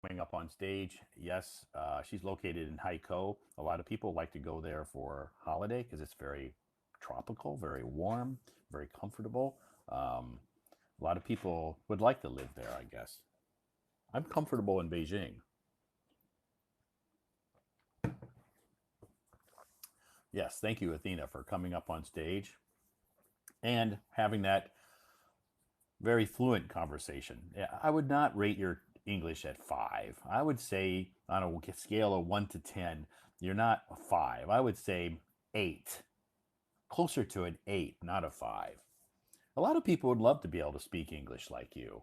coming up on stage. Yes, she's located in Haikou. A lot of people like to go there for holiday because it's very tropical, very warm, very comfortable. A lot of people would like to live there, I guess. I'm comfortable in Beijing. Yes, thank you, Athena, for coming up on stage and having that very fluent conversation. Yeah, I would not rate your English at 5. I would say on a scale of 1 to 10, you're not a 5. I would say 8, closer to an 8, not a 5. A lot of people would love to be able to speak English like you.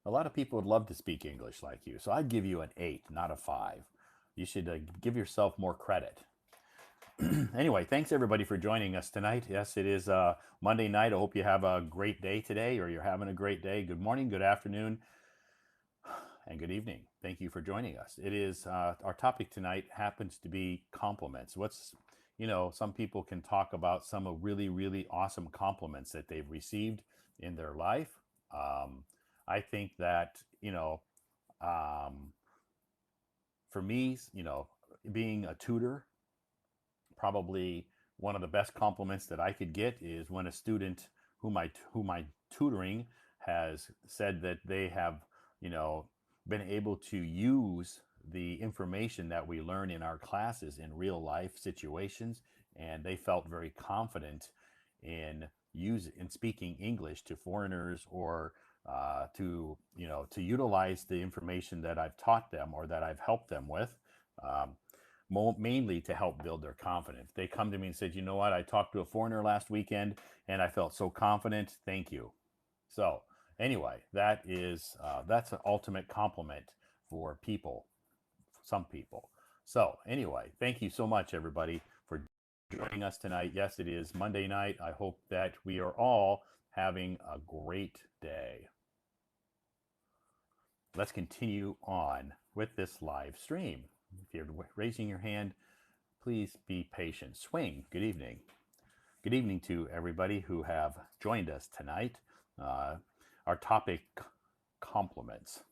A lot of people would love to speak English like you. So I'd give you an 8, not a 5. You should give yourself more credit. Anyway, thanks everybody for joining us tonight. Yes, it is Monday night. I hope you have a great day today, or you're having a great day. Good morning, good afternoon, and good evening. Thank you for joining us. It is our topic tonight happens to be compliments. Some people can talk about some of really, really awesome compliments that they've received in their life. I think that, um, for me, being a tutor, probably one of the best compliments that I could get is when a student whom I tutoring has said that they have, you know, been able to use the information that we learn in our classes in real life situations, and they felt very confident in speaking English to foreigners, or to utilize the information that I've taught them or that I've helped them with. Um, Mainly to help build their confidence. They come to me and said, you know what, I talked to a foreigner last weekend and I felt so confident. Thank you. So anyway, that's an ultimate compliment for people, some people. So anyway, thank you so much, everybody, for joining us tonight. Yes, it is Monday night. I hope that we are all having a great day. Let's continue on with this live stream. If you're raising your hand, please be patient. Swing, good evening. Good evening to everybody who have joined us tonight. Uh, our topic, compliments.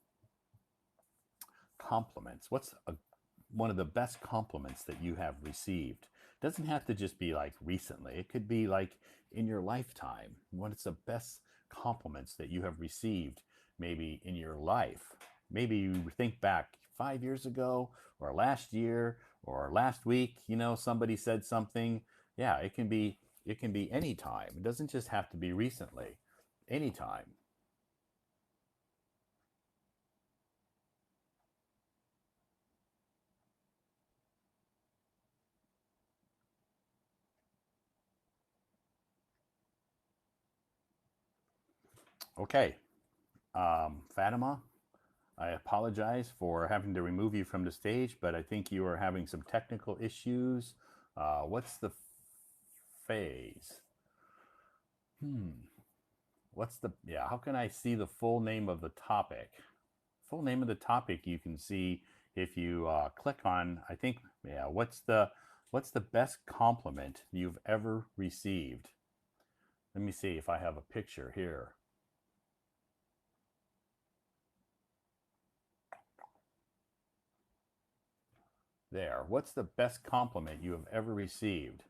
Compliments. One of the best compliments that you have received? It doesn't have to just be like recently. It could be like in your lifetime. What's the best compliments that you have received maybe in your life? Maybe you think back 5 years ago, or last year, or last week, somebody said something. Yeah, it can be any time. It doesn't just have to be recently. Anytime. Okay. Fatima, I apologize for having to remove you from the stage, but I think you are having some technical issues. What's the phase? Hmm. Yeah, how can I see the full name of the topic? Full name of the topic you can see if you click on, I think, yeah, what's the best compliment you've ever received? Let me see if I have a picture here. There. What's the best compliment you have ever received?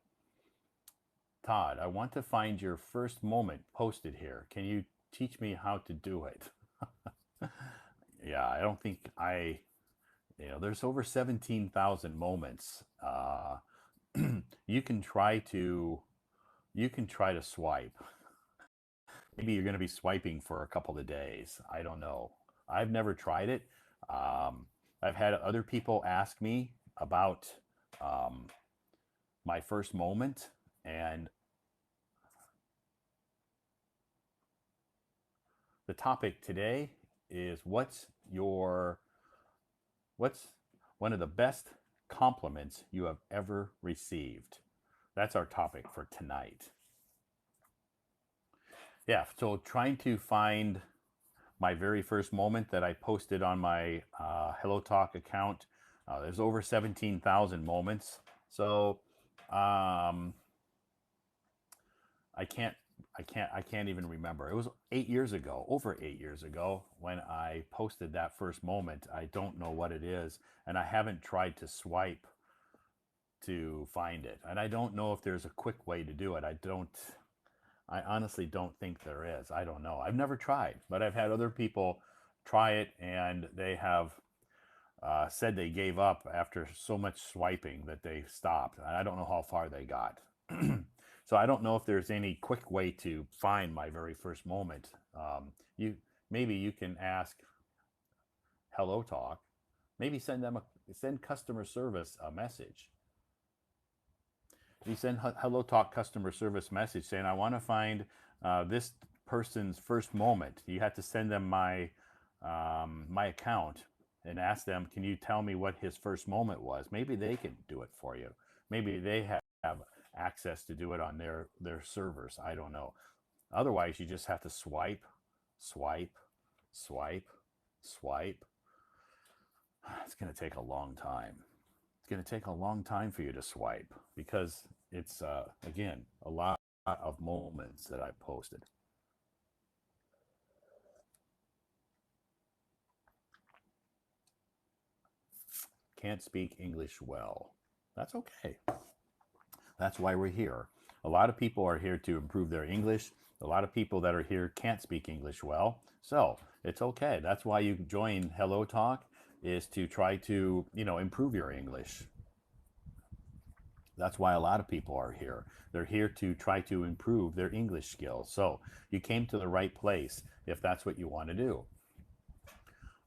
Todd, I want to find your first moment posted here. Can you teach me how to do it? Yeah, I don't think there's over 17,000 moments. You can try to swipe. Maybe you're going to be swiping for a couple of days. I don't know. I've never tried it. Um, I've had other people ask me about um, my first moment, and the topic today is what's one of the best compliments you have ever received? That's our topic for tonight. Yeah, so trying to find my very first moment that I posted on my Hello Talk account. There's over 17,000 moments. So I can't I can't even remember. It was 8 years ago, over 8 years ago, when I posted that first moment. I don't know what it is, and I haven't tried to swipe to find it. And I don't know if there's a quick way to do it. I honestly don't think there is. I don't know. I've never tried, but I've had other people try it, and they have said they gave up after so much swiping that they stopped. I don't know how far they got. So I don't know if there's any quick way to find my very first moment. You maybe you can ask Hello Talk. Maybe send customer service a message. You send Hello Talk customer service message saying, I want to find this person's first moment. You have to send them my account and ask them, can you tell me what his first moment was? Maybe they can do it for you. Maybe they have access to do it on their servers. I don't know. Otherwise, you just have to swipe, swipe, swipe, swipe. It's going to take a long time. It's going to take a long time for you to swipe because it's, again, a lot of moments that I posted. Can't speak English well. That's okay. That's why we're here. A lot of people are here to improve their English. A lot of people that are here can't speak English well. So it's okay. That's why you join Hello Talk, is to try to, improve your English. That's why a lot of people are here. They're here to try to improve their English skills. So you came to the right place if that's what you want to do.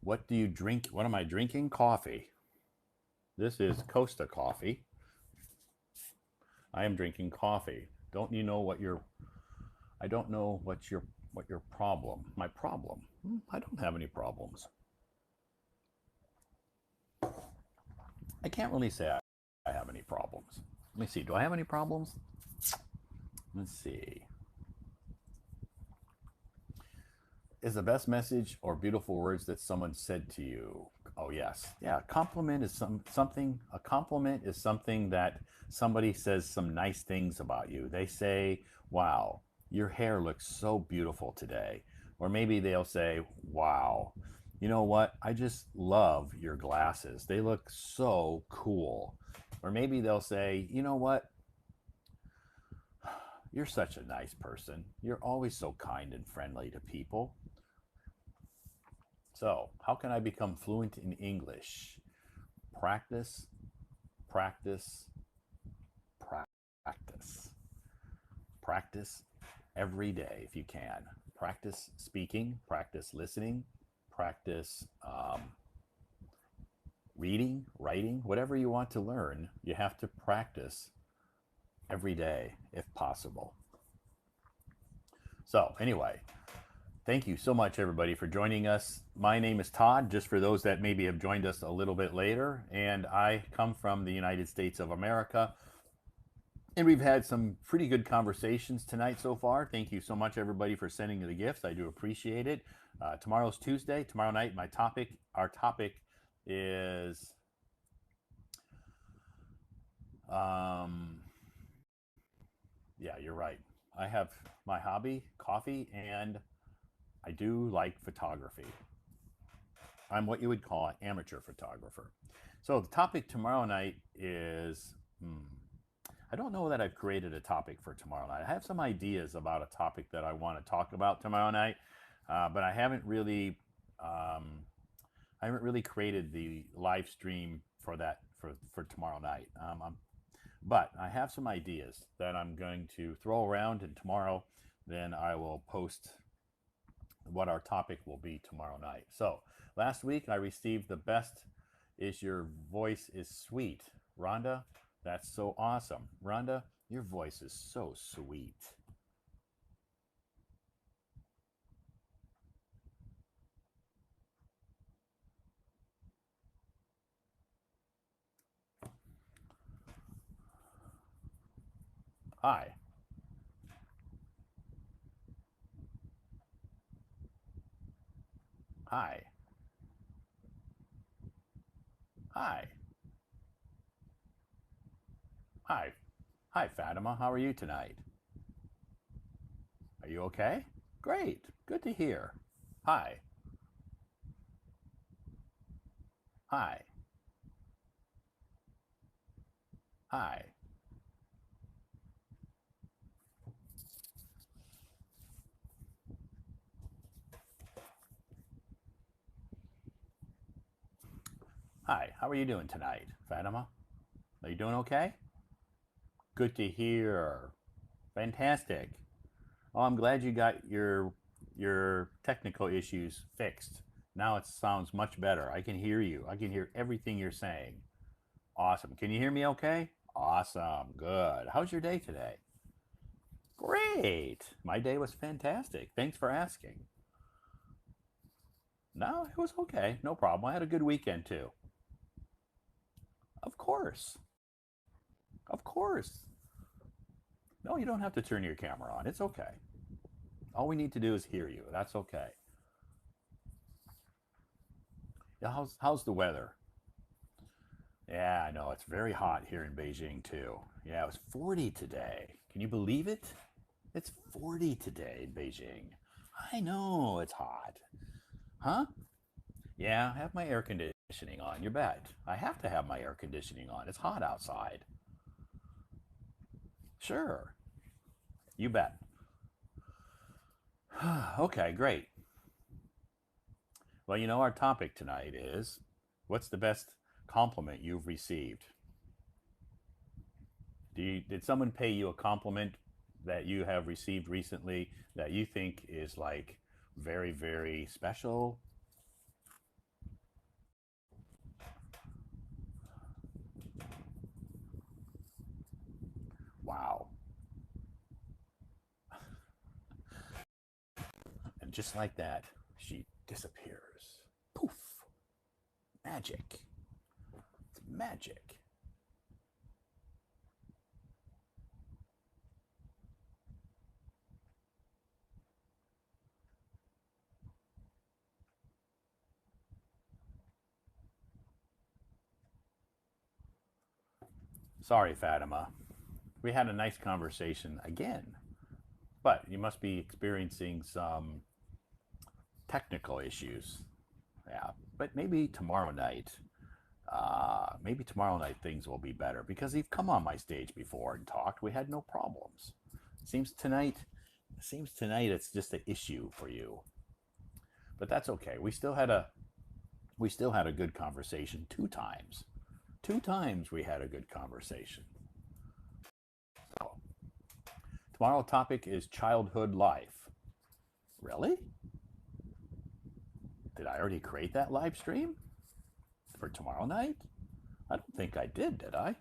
What do you drink? What am I drinking? Coffee. This is Costa coffee. I am drinking coffee. Don't you know I don't know what your problem. My problem. I don't have any problems. I can't really say I have any problems. Let me see. Do I have any problems? Let's see. Is the best message or beautiful words that someone said to you? Oh yes. Yeah, compliment is something. A compliment is something that somebody says some nice things about you. They say, "Wow, your hair looks so beautiful today." Or maybe they'll say, "Wow, you know what? I just love your glasses. They look so cool." Or maybe they'll say, "You know what? You're such a nice person. You're always so kind and friendly to people." So, how can I become fluent in English? Practice, practice, practice. Practice every day if you can. Practice speaking, practice listening, practice reading, writing, whatever you want to learn. You have to practice every day if possible. So, anyway, thank you so much, everybody, for joining us. My name is Todd, just for those that maybe have joined us a little bit later, and I come from the United States of America. And we've had some pretty good conversations tonight so far. Thank you so much, everybody, for sending the gifts. I do appreciate it. Tomorrow's Tuesday. Tomorrow night, our topic is yeah, you're right. I have my hobby, coffee, and I do like photography. I'm what you would call an amateur photographer. So the topic tomorrow night is, I don't know that I've created a topic for tomorrow night. I have some ideas about a topic that I want to talk about tomorrow night, but I haven't really created the live stream for that for tomorrow night. But I have some ideas that I'm going to throw around, and tomorrow then I will post what our topic will be tomorrow night. So last week I received the best is your voice is sweet. Rhonda, that's so awesome. Rhonda, your voice is so sweet. Hi. Hi. Hi. Hi. Hi, Fatima. How are you tonight? Are you okay? Great. Good to hear. Hi. Hi. Hi. Hi. How are you doing tonight, Fatima? Are you doing okay? Good to hear. Fantastic. Oh, I'm glad you got your technical issues fixed. Now it sounds much better. I can hear you. I can hear everything you're saying. Awesome. Can you hear me okay? Awesome. Good. How's your day today? Great. My day was fantastic. Thanks for asking. No, it was okay. No problem. I had a good weekend too. Of course. Of course. No, you don't have to turn your camera on. It's okay. All we need to do is hear you. That's okay. Yeah, how's the weather? Yeah, I know. It's very hot here in Beijing too. Yeah, it was 40 today. Can you believe it? It's 40 today in Beijing. I know it's hot. Huh? Yeah, I have my air conditioning on. You bet. I have to have my air conditioning on. It's hot outside. Sure. You bet. Okay, great. Well, our topic tonight is what's the best compliment you've received? Did someone pay you a compliment that you have received recently that you think is like very, very special? Wow. And just like that, she disappears. Poof. Magic. It's magic. Sorry, Fatima. We had a nice conversation again, but you must be experiencing some technical issues. Yeah, but maybe tomorrow night things will be better because you've come on my stage before and talked. We had no problems. Seems tonight, seems tonight it's just an issue for you, but that's okay. We still had a good conversation 2 times. 2 times we had a good conversation. So tomorrow topic is childhood life. Really? Did I already create that live stream for tomorrow night? I don't think I did I?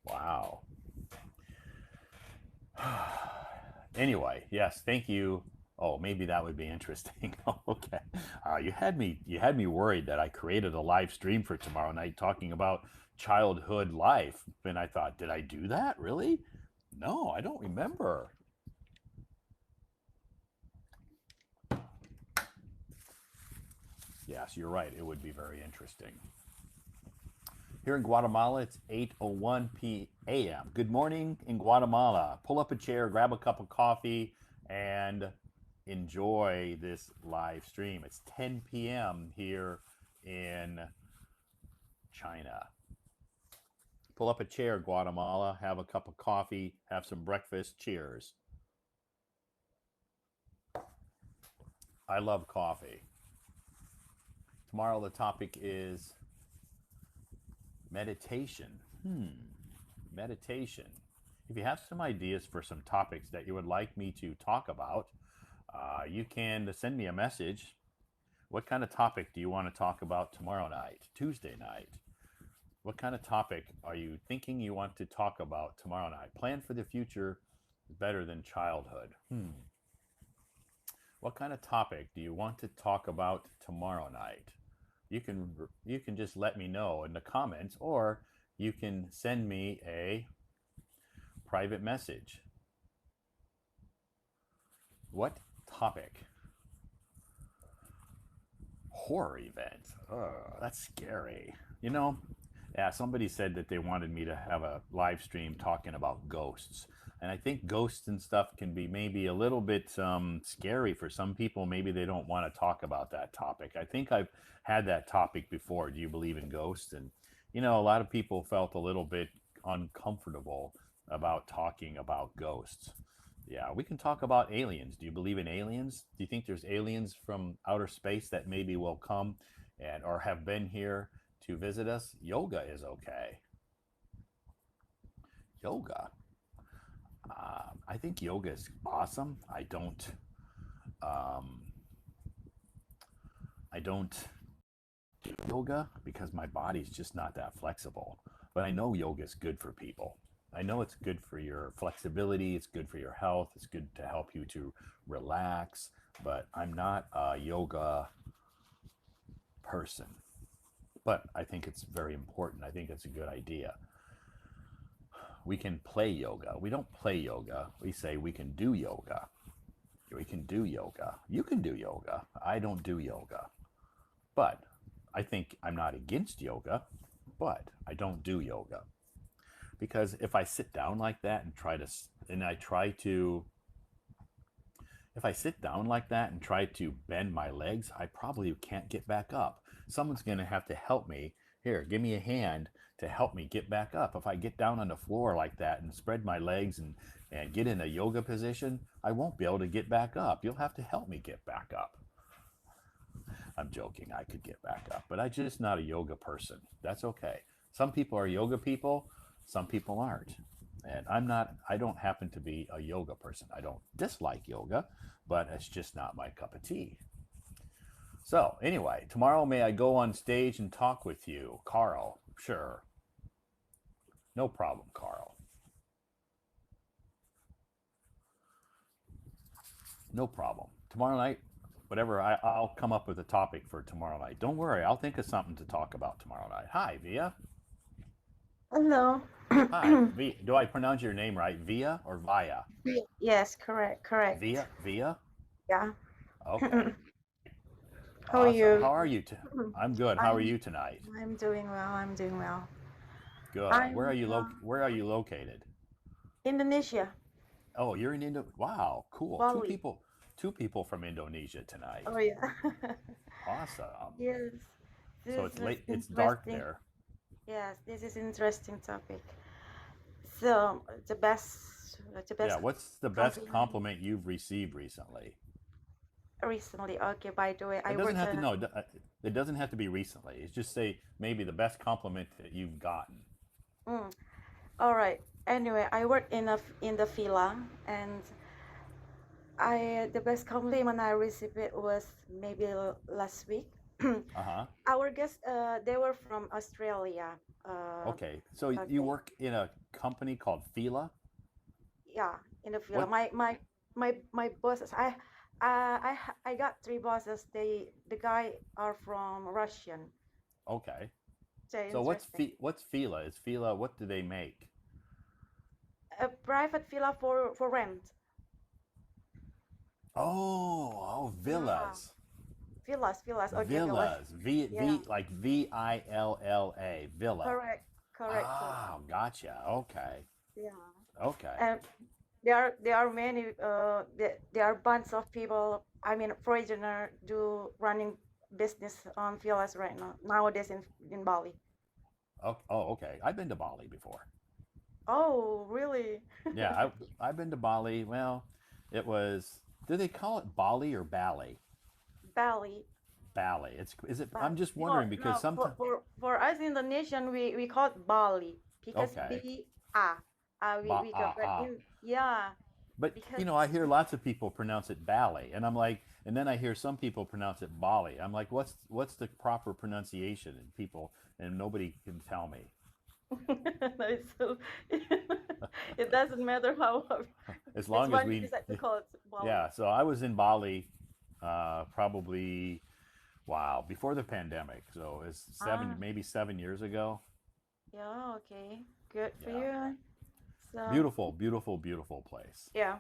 Wow. Anyway, yes, thank you. Oh, maybe that would be interesting. Okay. You had me worried that I created a live stream for tomorrow night talking about childhood life. And I thought, did I do that? Really? No, I don't remember. Yes, you're right. It would be very interesting. Here in Guatemala, it's 8:01 p.m. Good morning in Guatemala. Pull up a chair, grab a cup of coffee, and enjoy this live stream. It's 10 p.m. here in China. Pull up a chair, Guatemala, have a cup of coffee, have some breakfast. Cheers. I love coffee. Tomorrow, the topic is meditation. Meditation. If you have some ideas for some topics that you would like me to talk about, you can send me a message. What kind of topic do you want to talk about tomorrow night, Tuesday night? What kind of topic are you thinking you want to talk about tomorrow night? Plan for the future is better than childhood. What kind of topic do you want to talk about tomorrow night? You can just let me know in the comments, or you can send me a private message. What topic? Horror event. Ugh, that's scary. You know, yeah, somebody said that they wanted me to have a live stream talking about ghosts. And I think ghosts and stuff can be maybe a little bit scary for some people. Maybe they don't want to talk about that topic. I think I've had that topic before. Do you believe in ghosts? And, a lot of people felt a little bit uncomfortable about talking about ghosts. Yeah, we can talk about aliens. Do you believe in aliens? Do you think there's aliens from outer space that maybe will come and or have been here to visit us? Yoga is okay. Yoga. I think yoga is awesome. Um, I don't do yoga because my body's just not that flexible. But I know yoga is good for people. I know it's good for your flexibility. It's good for your health. It's good to help you to relax. But I'm not a yoga person. But I think it's very important. I think it's a good idea. We can play yoga. We don't play yoga. We say we can do yoga. We can do yoga. You can do yoga. I don't do yoga. But I think I'm not against yoga, but I don't do yoga. Because if I sit down like that and if I sit down like that and try to bend my legs, I probably can't get back up. Someone's going to have to help me. Here, give me a hand to help me get back up. If I get down on the floor like that and spread my legs and get in a yoga position, I won't be able to get back up. You'll have to help me get back up. I'm joking. I could get back up, but I'm just not a yoga person. That's okay. Some people are yoga people. Some people aren't. And I don't happen to be a yoga person. I don't dislike yoga, but it's just not my cup of tea. So anyway, tomorrow may I go on stage and talk with you? Carl, sure. No problem, Carl. No problem. Tomorrow night, whatever, I'll come up with a topic for tomorrow night. Don't worry, I'll think of something to talk about tomorrow night. Hi, Via. Hello. Hi. Do I pronounce your name right? Via or Via? Yes, correct, correct. Via? Via? Yeah. Okay. How are Awesome. you? How are you? I'm good. How are I'm you tonight? I'm doing well. I'm doing well. Good. I'm Where are you located? Indonesia, Oh, you're in Indo. Wow, cool. Bali. Two people from Indonesia tonight. Oh yeah. Awesome. Yes. So This it's is late. It's dark interesting. there. Yes, this is interesting topic. So the Yeah. best What's the best compliment compliment you've received recently? recently. Okay, by the way, It I doesn't work have to. in No, it doesn't have to be recently. It's just say maybe the best compliment that you've gotten. mm, all right. Anyway, I work in the villa, and I the best compliment I received it was maybe last week. Uh huh. Our guests, they were from Australia. Uh, Okay. So you okay, work in a company called Fila. yeah, in the villa. What? My bosses. I got three bosses. The guy are from Russian. Okay. So So interesting. what's Fila? Is Fila what do they make? A private villa for rent. Oh, Yeah, villas. villas. Okay, villas. Villas. V Yeah, V like VILLA. Villa. correct, correct. Ah, gotcha. Okay. Yeah. Okay. And there are many there are bunch of people, I mean foreigner do running business on villas right now nowadays in Bali. Okay. I've been to Bali before. Oh really? Yeah, I've been to Bali. Well, it was. Do they call it Bali or Bali? Bali. Bali. It's is it? I'm Bali. just No, wondering because no, sometimes. for us Indonesian we call it Bali because Okay. B A we got but Ah. in yeah But because I hear lots of people pronounce it Bali, and I'm like, and then I hear some people pronounce it Bali. I'm like, what's the proper pronunciation? And people and nobody can tell me. no, it's so it doesn't matter how As it's long as when you we, decide to call it Bali. yeah. So I was in Bali, probably wow before the pandemic. So it's Ah, maybe 7 years ago. yeah, okay. Good for Yeah, you. So, beautiful, beautiful, beautiful place. yeah.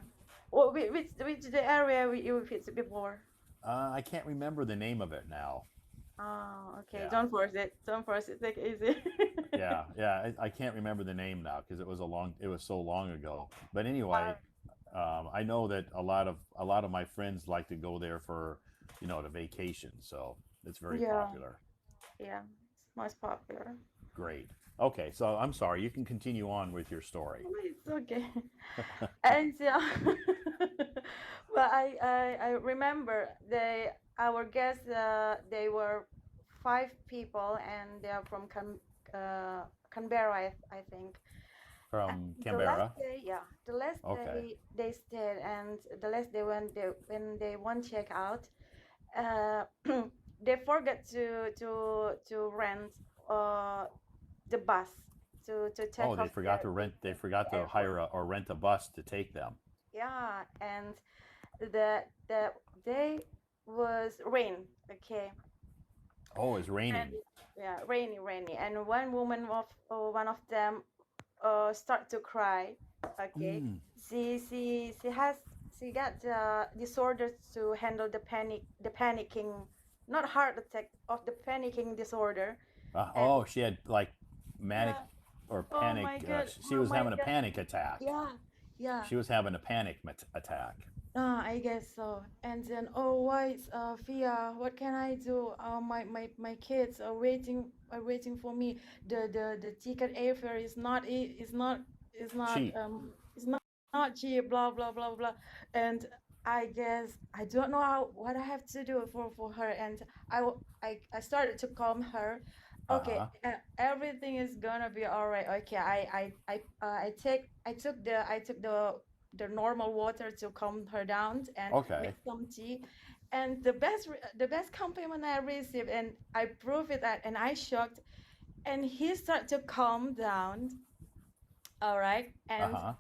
Well, which the area you visit before? I can't remember the name of it now. Oh, okay. Yeah. Don't force it. Don't force it. Take it easy. Yeah, yeah. I can't remember the name now because it was so long ago. But Uh, anyway, I know that a lot of my friends like to go there for, to vacation. So it's very yeah, popular. yeah. It's most popular. Great. Okay, so I'm sorry. You can continue on with your story. Oh, it's okay. And yeah, but I remember our guests they were five people and they are from Canberra I think. And From the last Canberra. day, yeah, the last Okay. day they stayed and the last day when they won't check out, uh, they forget to rent uh the bus to Oh, take off they the forgot to airport. hire or rent a bus to take them. Yeah, and the day was rain. Okay, Oh, it's and raining. yeah, rainy, and one of them start to cry. Okay, Mm. she has she got disorder to handle the panicking, not heart attack of the panicking disorder, and Oh, she had like manic yeah. or Oh panic. my god, She oh was my having a god, panic attack. yeah, yeah. She was having a panic attack. I guess so. And then, oh, why, Fia, what can I do? My kids are waiting for me. The ticket airfare is not cheap. Blah blah blah blah. And I guess I don't know what I have to do for her. And I started to calm her. Uh Okay, huh. everything is gonna be all right. Okay, I took the normal water to calm her down and make Okay. some tea. And the best compliment I received, and I proved it that, and I shocked, and he started to calm down. All right, Uh and huh.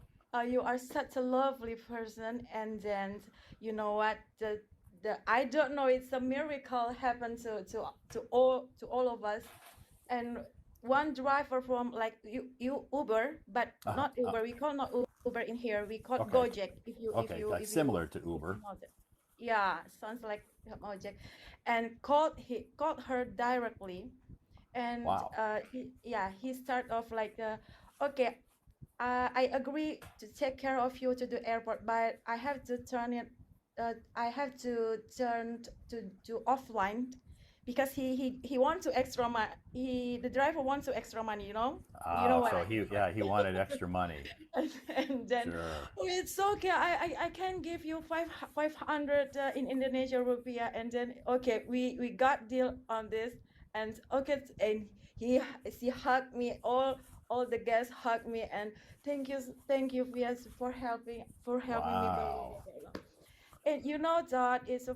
you are such a lovely person. And then you know what the I don't know. It's a miracle happened to all of us, and one driver from like you Uber, but Uh huh. not Uber. We call not Uber in here. We call Okay. Gojek. Okay. Like similar to If you Uber. know that. Yeah, sounds like Gojek, and he called her directly, and Wow. he start off like, okay, I agree to take care of you to the airport, but I have to turn it. I have to turn to offline because he wants to extra money. The driver wants to extra money. You know what So I mean. he wanted extra money. And then, Sure. oh, it's okay. I can give you 500 in Indonesia rupiah. And then okay, we got deal on this. And okay, and he hugged me. All the guests hugged me and thank you, Vias, for helping me. Blah, blah, Wow. blah, blah, blah. And you know that is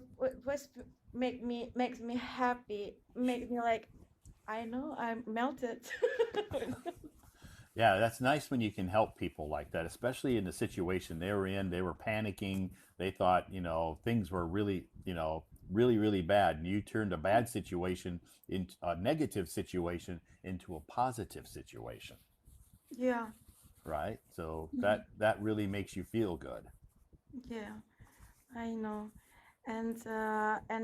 was makes me happy. Makes me like I know I'm melted. Yeah, that's nice when you can help people like that, especially in the situation they were in. They were panicking. They thought, things were really, really, really bad. And you turned a bad situation into a negative situation into a positive situation, Yeah. right? So Mhm. that really makes you feel good. Yeah, I know. And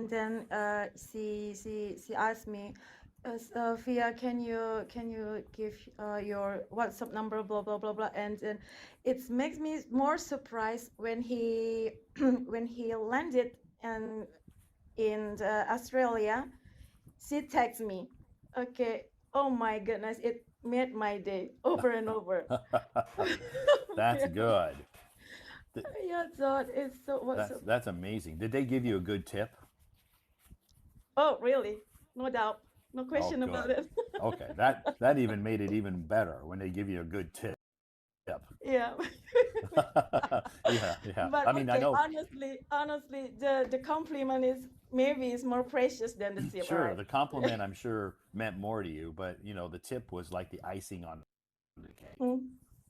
then she asked me, Fia, can you give your WhatsApp number, blah blah blah blah. And then it makes me more surprised when he when he landed and in Australia. She texts me. Okay. Oh my goodness, it made my day over and over. That's Yeah, good. yeah, so it's so what's so. That's amazing. Did they give you a good tip? Oh, really? No doubt. No Oh, question about good. it. Okay, that even made it even better when they give you a good tip. Yeah. Yeah, yeah. But I mean, I okay, know. honestly, the compliment is maybe is more precious than the tip, all Sure, right? the compliment I'm sure meant more to you, but the tip was like the icing on the cake. Mm,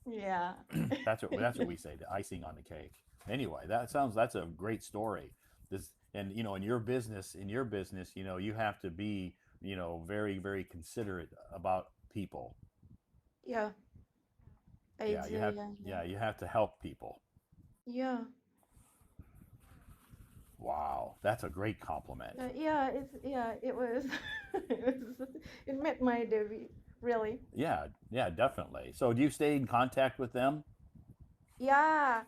yeah. That's what we say, the icing on the cake. Anyway, that's a great story. This and in your business, you have to be, very, very considerate about people. Yeah, I Yeah, do. Yeah, yeah. you have to help people. Yeah. Wow, that's a great compliment. Yeah, it was, it made my day really. Yeah, yeah, definitely. So do you stay in contact with them? Yeah,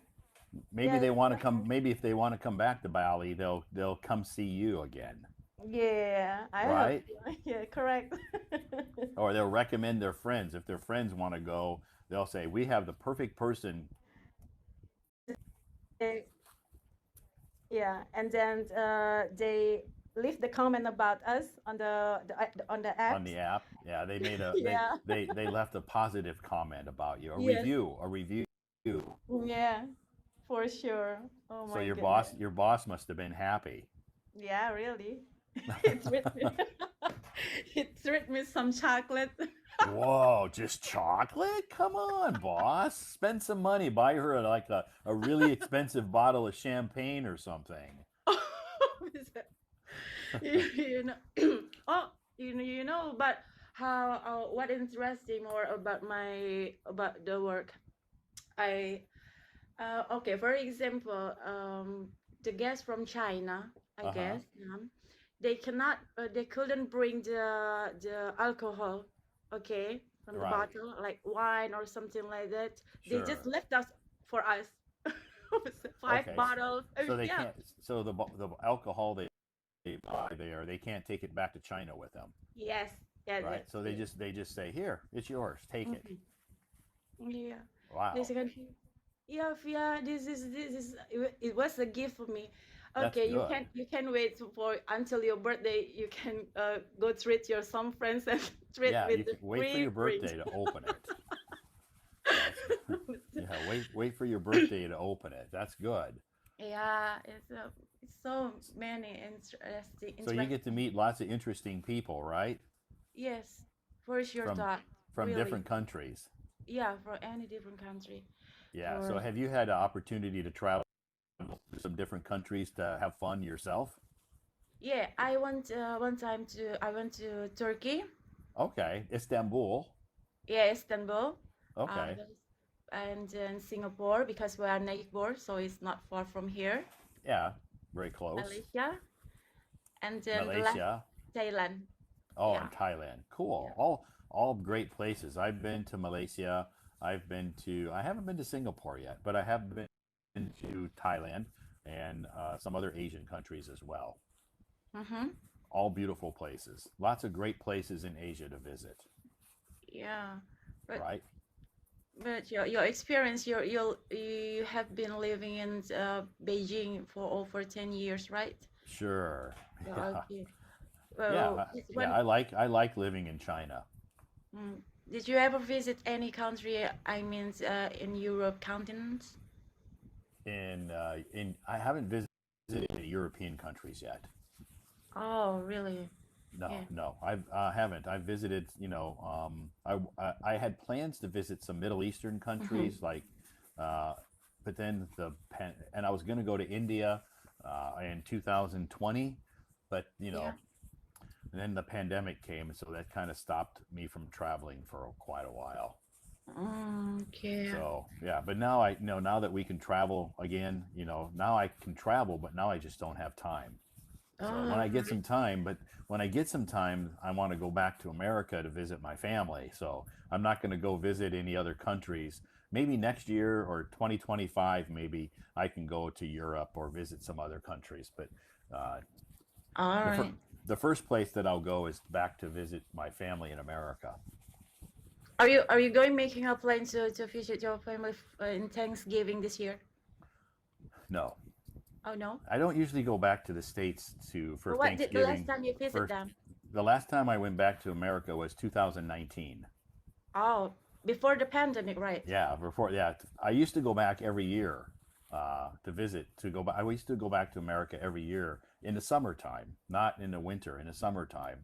Maybe yeah, they want to come. Maybe if they want to come back to Bali, they'll come see you again, yeah. I hope. right? Yeah, correct. Or they'll recommend their friends. If their friends want to go, they'll say, "We have the perfect person They- yeah, and then they leave the comment about us on on the on the apps. app." Yeah, they made a Yeah. they left a positive comment about you, Yes. a review. Yeah, for sure. Oh So my goodness. your boss must have been happy. Yeah, really. It treat me. It treat me some chocolate. Whoa, just chocolate? Come on, boss. Spend some money. Buy her like a really expensive bottle of champagne or something. You know. Oh, but how? What interesting more about about the work? I okay. For example, the guests from China, I Uh-huh. guess, they couldn't bring the alcohol, okay, from the Right. bottle, like wine or something like that. They just Sure. left us for us. Five Okay. bottles. So they Yeah. can't so the alcohol they buy there, they can't take it back to China with them, Yes. Yeah. right? That's So it. they just say, "Here, it's yours. Take it." Mhm. Yeah. This Wow. country. Yeah, yeah. It was a gift for me. That's Okay, good. you can wait for until your birthday. You can go treat your some friends and treat Yeah, with you the can wait for free your drinks. birthday to open it. That's yeah, wait for your birthday to open it. That's good. Yeah, it's so many So you get to interesting. meet lots of interesting people, right? Yes, for sure, From Todd. Really. different countries. Yeah, for any different country. Yeah. So For have you had an opportunity to travel to some different countries to have fun yourself? yeah, I went one time to I went to Turkey. Okay. Istanbul. Yeah, Istanbul. Okay. And then Singapore because we are neighbors, so it's not far from here. Yeah. Very close. Malaysia, and then the last Malaysia. Thailand. Oh, Yeah, and Thailand. yeah. Cool. All great places. I've been to Malaysia. I haven't been to Singapore yet, but I have been to Thailand and some other Asian countries as well. Mm-hmm. All beautiful places. Lots of great places in Asia to visit, Yeah, but right? your experience, you have been living in Beijing for over 10 years, right? Sure. Yeah, Yeah. okay. Yeah. Well, Yeah, when I like living in China. mm, did you ever visit any country? I mean, in Europe continent? In I haven't visited any European countries yet. Oh, really? No, Yeah. no, I haven't. I've visited, I had plans to visit some Middle Eastern countries, like, uh, but then and I was going to go to India in 2020, but Yeah. and then the pandemic came, so that kind of stopped me from traveling for quite a while. Okay. So yeah, but now now that we can travel again, now I can travel, but now I just don't have time. So when Oh, I get some time, but when I get some time, I want to go back to America to visit my family. So I'm not going to go visit any other countries. Maybe next year or 2025, maybe I can go to Europe or visit some other countries. But uh, all the right. the first place that I'll go is back to visit my family in America. Are you going making a plan to visit your family in Thanksgiving this year? No, Oh no. I don't usually go back to the States for What did the last Thanksgiving. time you visit For them? the last time I went back to America was 2019. Oh, before the pandemic, right? Yeah, before yeah, I used to go back every year to visit. To go back, I used to go back to America every year in the summertime, not in the winter, in the summertime.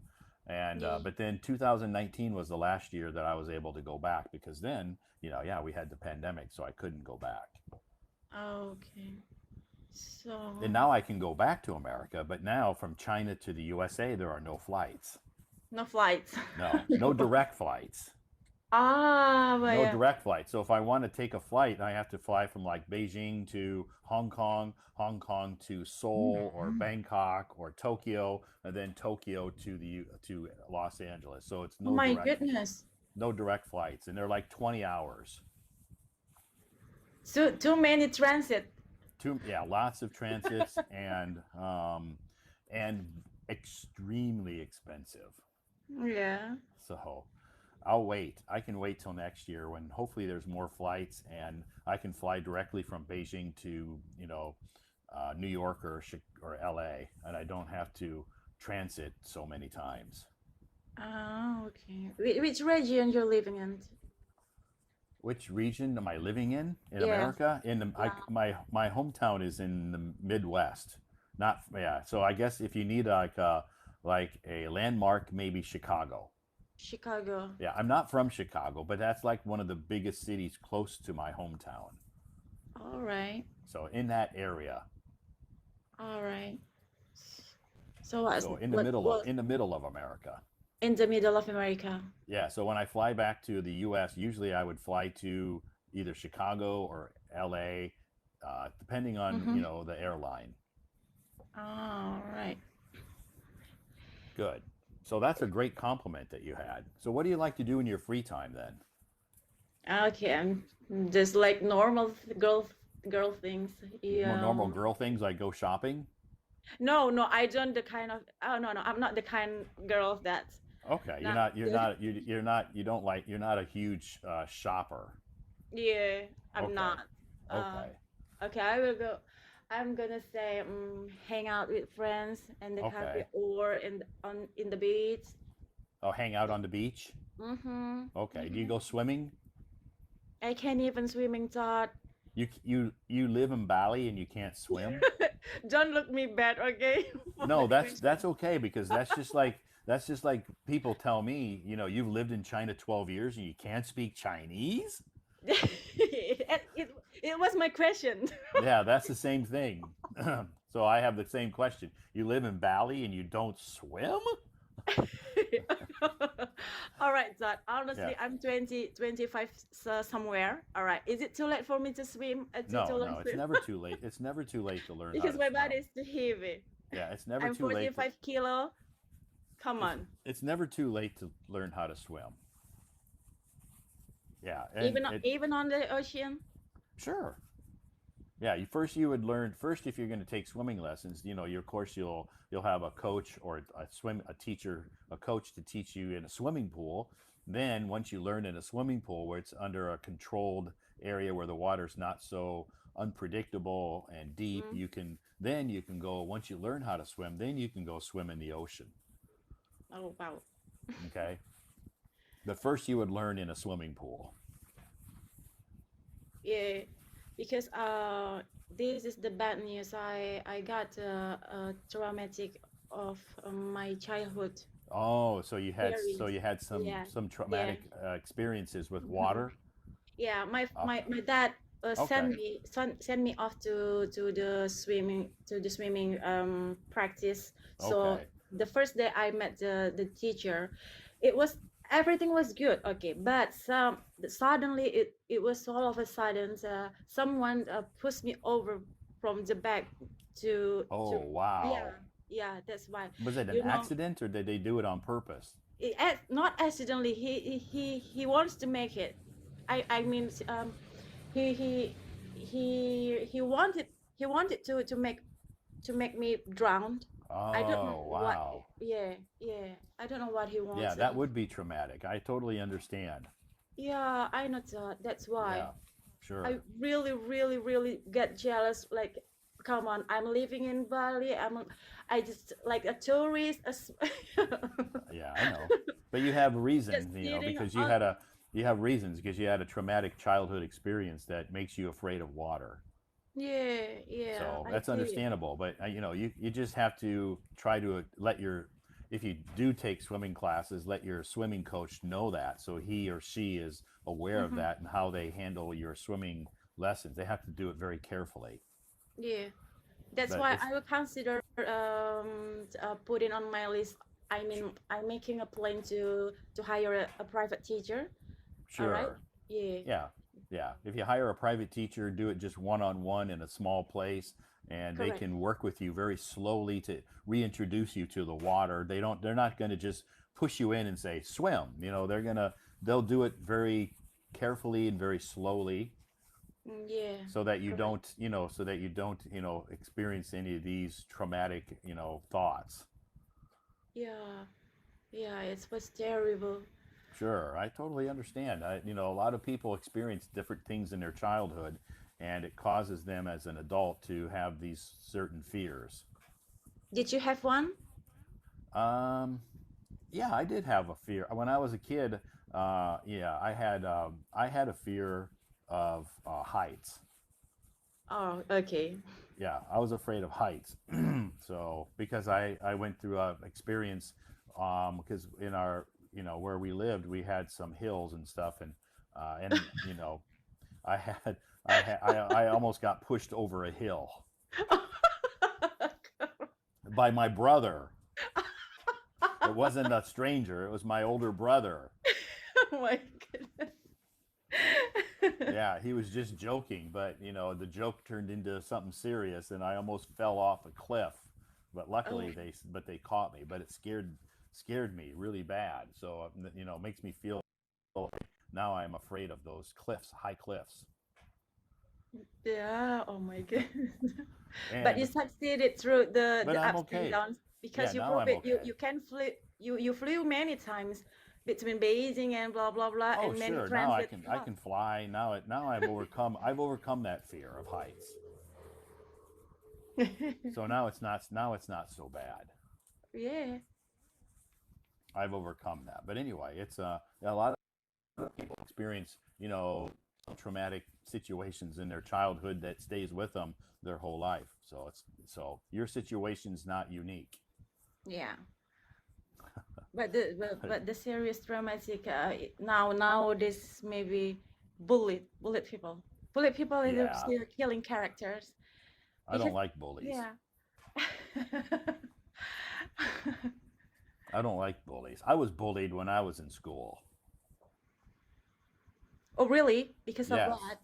And Yeah. but then 2019 was the last year that I was able to go back because then yeah, we had the pandemic, so I couldn't go back. Okay. And So now I can go back to America, but now from China to the USA there are no flights. no flights. No, no direct flights. But No yeah. direct flight. So if I want to take a flight, I have to fly from like Beijing to Hong Kong, Hong Kong to Seoul or Bangkok or Tokyo, and then Tokyo to Los Angeles. So it's Oh my goodness. no direct flights, and they're like 20 hours. So too many transit. Yeah, lots of transits and extremely expensive. Yeah. So I'll wait. I can wait till next year when hopefully there's more flights and I can fly directly from Beijing to New York or LA, and I don't have to transit so many times. Oh, okay. Which region you're living in? Which region am I living in Yeah. America? Yeah. My hometown is in the Midwest. Not yeah. So I guess if you need like a landmark, maybe Chicago. Chicago. Yeah, I'm not from Chicago, but that's like one of the biggest cities close to my hometown. All right. So in that area, All right. So what's so what in the middle of America. in the middle of America? Yeah, so when I fly back to the US, usually I would fly to either Chicago or LA, depending on, Mm-hmm. the airline. All right. Good. So that's a great compliment that you had. So what do you like to do in your free time then? Okay. I'm just like normal girl things. More Yeah. normal girl things like go shopping? No, no, I don't the kind of. Oh no, no, I'm not the kind girl that. Okay, Not. you're not a huge shopper. Yeah, I'm Okay. not. Uh, Okay. okay, I will go. I'm gonna say hang out with friends in the cafe Okay. or in the beach. Oh, hang out on the beach? Mm-hmm. Okay. Do you Mm-hmm. go swimming? I can't even swimming, Todd. You live in Bali and you can't swim? Don't look me bad, okay? For No, my that's question. okay because that's just like people tell me, you've lived in China 12 years and you can't speak Chinese? It was my question. Yeah, that's the same thing. So I have the same question. You live in Bali and you don't swim? All right, Todd. Yeah. Honestly, I'm 25 somewhere. All right. Is it too late for me to swim? To No, learn no, it's swim? never too late. It's never too late to learn how Because to my body swim. is too heavy. Yeah, it's never I'm too late to 45 kilo. Come it's on. it's never too late to learn how to swim. Yeah, and Even it even on the ocean. sure. Yeah, you would learn first if you're going to take swimming lessons. Of course you'll have a coach or a teacher, a coach to teach you in a swimming pool. Then once you learn in a swimming pool where it's under a controlled area where the water's not so unpredictable and deep, Mm. you can go once you learn how to swim, then you can go swim in the ocean. Oh wow. Okay, but first you would learn in a swimming pool. Yeah, because this is the bad news. I got traumatic of my childhood. Oh, Very. so you had Yeah. some Yeah. traumatic experiences with Mhm. water. Yeah, Okay. my dad Okay. sent me off to the swimming practice. So Okay. the first day I met the teacher, it was everything was good. Okay, but suddenly it was all of a sudden someone pushed me over from the back to Oh, yeah, wow. yeah, that's why. Was it an You know, accident or did they do it on purpose? not accidentally. He wants to make it. I mean he he he wanted to make me drown. I don't know Oh, what. wow. Yeah, yeah. I don't know what he Yeah, wants. that would be traumatic. I totally understand. Yeah, I know that. That's why Yeah, I sure. really get jealous. Like, come on, I'm living in Bali. I just like a tourist. Yeah, I know. But you have Just reason, sitting because on. you have reasons because you had a traumatic childhood experience that makes you afraid of water. Yeah, yeah. So I that's feel you. understandable. But you just have to try to if you do take swimming classes, let your swimming coach know that so he or she is aware of Hmm. that and how they handle your swimming lessons. They have to do it very carefully. Yeah. That's But why it's I will consider putting on my list. I mean, I'm making a plan to hire a private teacher All right. Sure. Yeah. Yeah. Yeah. If you hire a private teacher, do it just one on one in a small place, and they Correct. can work with you very slowly to reintroduce you to the water. They're not going to just push you in and say swim. They'll do it very carefully and very slowly Yeah. so that you Correct. don't, experience any of these traumatic, thoughts. Yeah. Yeah. It was terrible. Sure, I totally understand. A lot of people experience different things in their childhood, and it causes them as an adult to have these certain fears. Did you have one? Um, yeah, I did have a fear when I was a kid. Yeah, I had a fear of heights. Oh, okay. Yeah, I was afraid of heights. So because I went through a experience, because in our, where we lived, we had some hills and stuff, and I had I almost got pushed over a hill by my brother. It wasn't a stranger, it was my older brother. Oh my goodness. Yeah, he was just joking, but the joke turned into something serious, and I almost fell off a cliff. But Oh, luckily they caught me, but it scared me really bad. So it makes me feel like now I'm afraid of those cliffs, high cliffs. yeah. Oh my goodness. But you And succeeded through but the I'm ups and okay. downs Yeah, because you now prove I'm it. okay. You can flew you flew many times between Beijing and blah blah blah Oh, and many sure. Now I transit. can I can fly. Now I've overcome that fear of heights. So now it's not so bad. Yeah. I've overcome that. But anyway, it's a lot of people experience, some traumatic situations in their childhood that stays with them their whole life. So your situation's not unique. Yeah. But the serious dramatic nowadays maybe bullet people is Yeah, still killing characters I don't because like bullies. yeah. I don't like bullies. I was bullied when I was in school. Oh really? Because of Yes. what?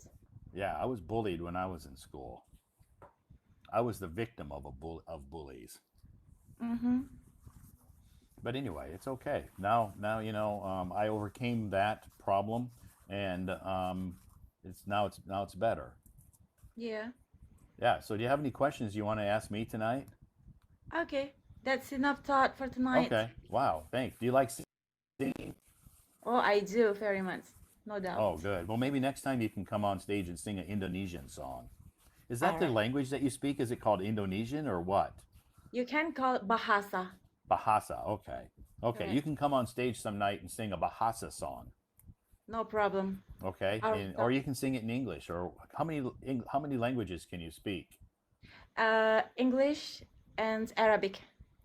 Yeah, I was bullied when I was in school. I was the victim of bullies. Mm-hmm. But anyway, it's okay. Now I overcame that problem, and it's better. Yeah. Yeah. So do you have any questions you want to ask me tonight? Okay. That's enough thought for tonight. Okay. Wow. Thanks. Do you like singing? Oh, I do very much, no doubt. Oh, good. Well, maybe next time you can come on stage and sing an Indonesian song. Is that All the right. language that you speak? Is it called Indonesian or what? You can call it Bahasa. Bahasa. Okay. Okay. You Correct. can come on stage some night and sing a Bahasa song. No problem. Okay. I'll Or you can sing it in English. Or how many languages can you speak? English and Arabic.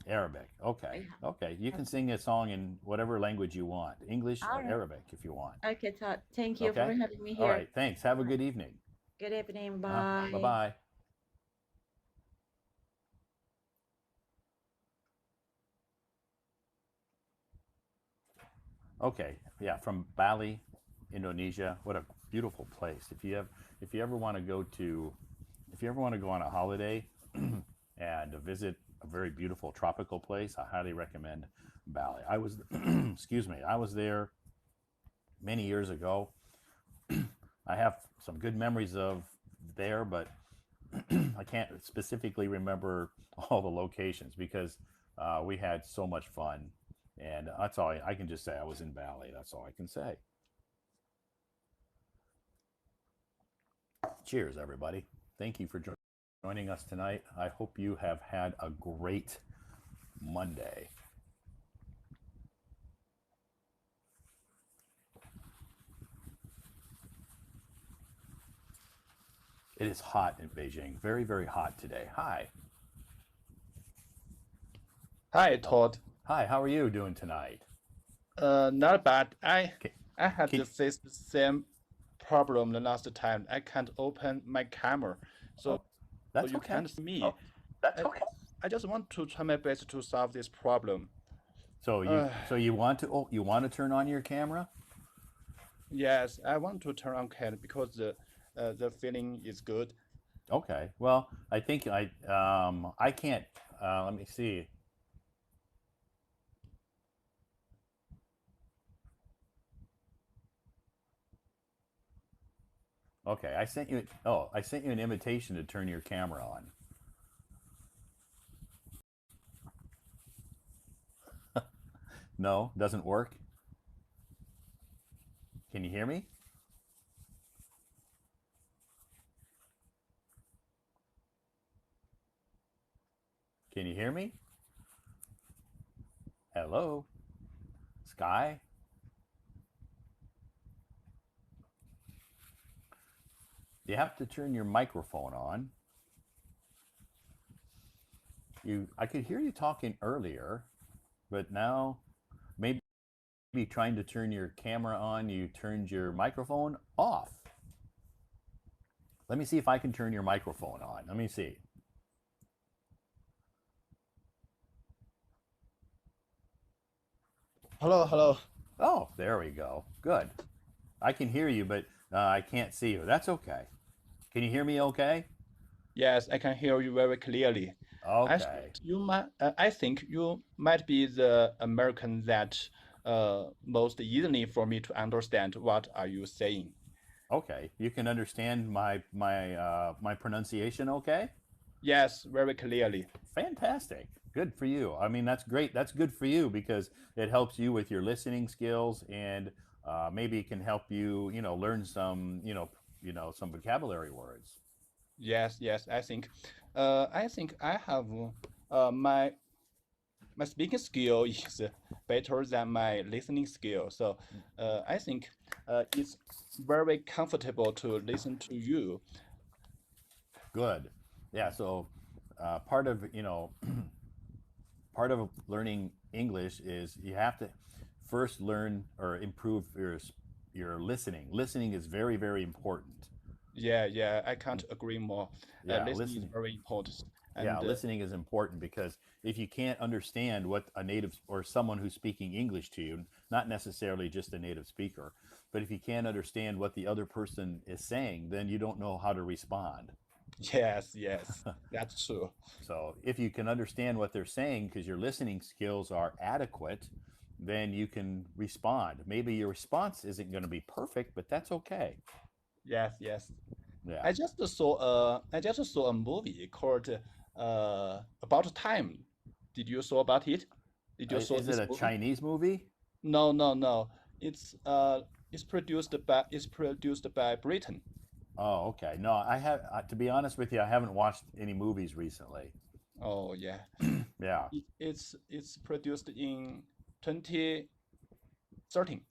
Arabic. Okay. Yeah. Okay. You can sing a song in whatever language you want, English All or right. Arabic if you want. Okay, Todd. Thank you for Okay. having me All here. right. Thanks. Have a good evening. Good evening. Bye Bye. bye. Okay. Yeah. From Bali, Indonesia. What a beautiful place. If you ever want to go to, if you ever want to go on a holiday and visit a very beautiful tropical place, I highly recommend Bali. I was, excuse me, I was there many years ago. I have some good memories of there, but I can't specifically remember all the locations because we had so much fun. And that's all I can just say. I was in Bali. That's all I can say. Cheers, everybody. Thank you for joining us tonight. I hope you have had a great Monday. It is hot in Beijing. Very, very hot today. Hi. Hi, Todd. Hi, how are you doing tonight? Not bad. Can, I had can, the same problem the last time. I can't open my camera, so oh, that's you okay. can't see me. I, I just want to try my best to solve this problem. So you Uh, so you want to turn on your camera? Yes, I want to turn on camera because the feeling is good. Okay. Well, I can't. Let me see. Okay, I sent you. Oh, I sent you an invitation to turn your camera on. No, doesn't work. Can you hear me? Can you hear me? Hello, Sky. You have to turn your microphone on. I could hear you talking earlier, but now maybe trying to turn your camera on, you turned your microphone off. Let me see if I can turn your microphone on. Let me see. Hello, hello. Oh, there we go. Good. I can hear you, but I can't see you. That's okay. Can you hear me okay? Yes, I can hear you very clearly. Okay. I think you might be the American that most easily for me to understand what are you saying. Okay. You can understand my pronunciation okay? Yes, very clearly. Fantastic. Good for you. I mean, that's great. That's good for you because it helps you with your listening skills, and maybe it can help you, learn some, some vocabulary words. Yes, yes, I think I have my speaking skill is better than my listening skill. So I think it's very comfortable to listen to you. Good. Yeah. So part of, part of learning English is you have to first learn or improve your listening. Listening is very, very important. Yeah, yeah, I can't agree more. Yeah, Listening is listening. very important. Yeah, And listening is important because if you can't understand what a native or someone who's speaking English to you, not necessarily just a native speaker, but if you can't understand what the other person is saying, then you don't know how to respond. yes, yes, that's true. So if you can understand what they're saying because your listening skills are adequate, then you can respond. Maybe your response isn't going to be perfect, but that's okay. Yes, yes. Yeah. I just saw a movie called About Time. Did you saw about it? Did you saw Is it this a movie? Chinese movie? No, no, no. It's produced by Britain. Oh, okay. No, to be honest with you, I haven't watched any movies recently. Oh yeah. Yeah. It's produced in 2013.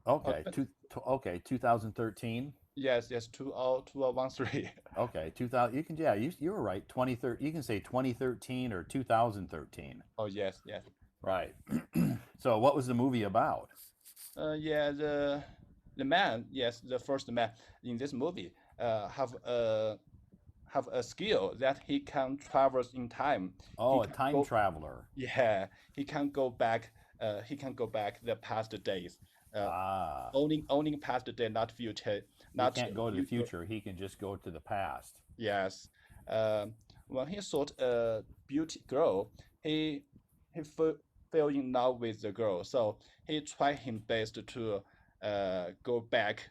Oh, Okay. Okay. 2013. yes, yes, 2013. Okay. 2000. You can. Yeah. You were right. 2013. You can say 2013 or 2013. Oh yes, yes. Right. So, what was the movie about? Yeah, the man, yes, the first man in this movie, have a skill that he can travel in time. He Oh, a can time go, traveler. yeah, he can go back. He can go back the past days. Uh, Ah, owning past day, not future, he not can't go to the future. future. He can just go to the past. Yes. When he saw a beauty girl, he he fe fell in love with the girl. So he tried his best to go back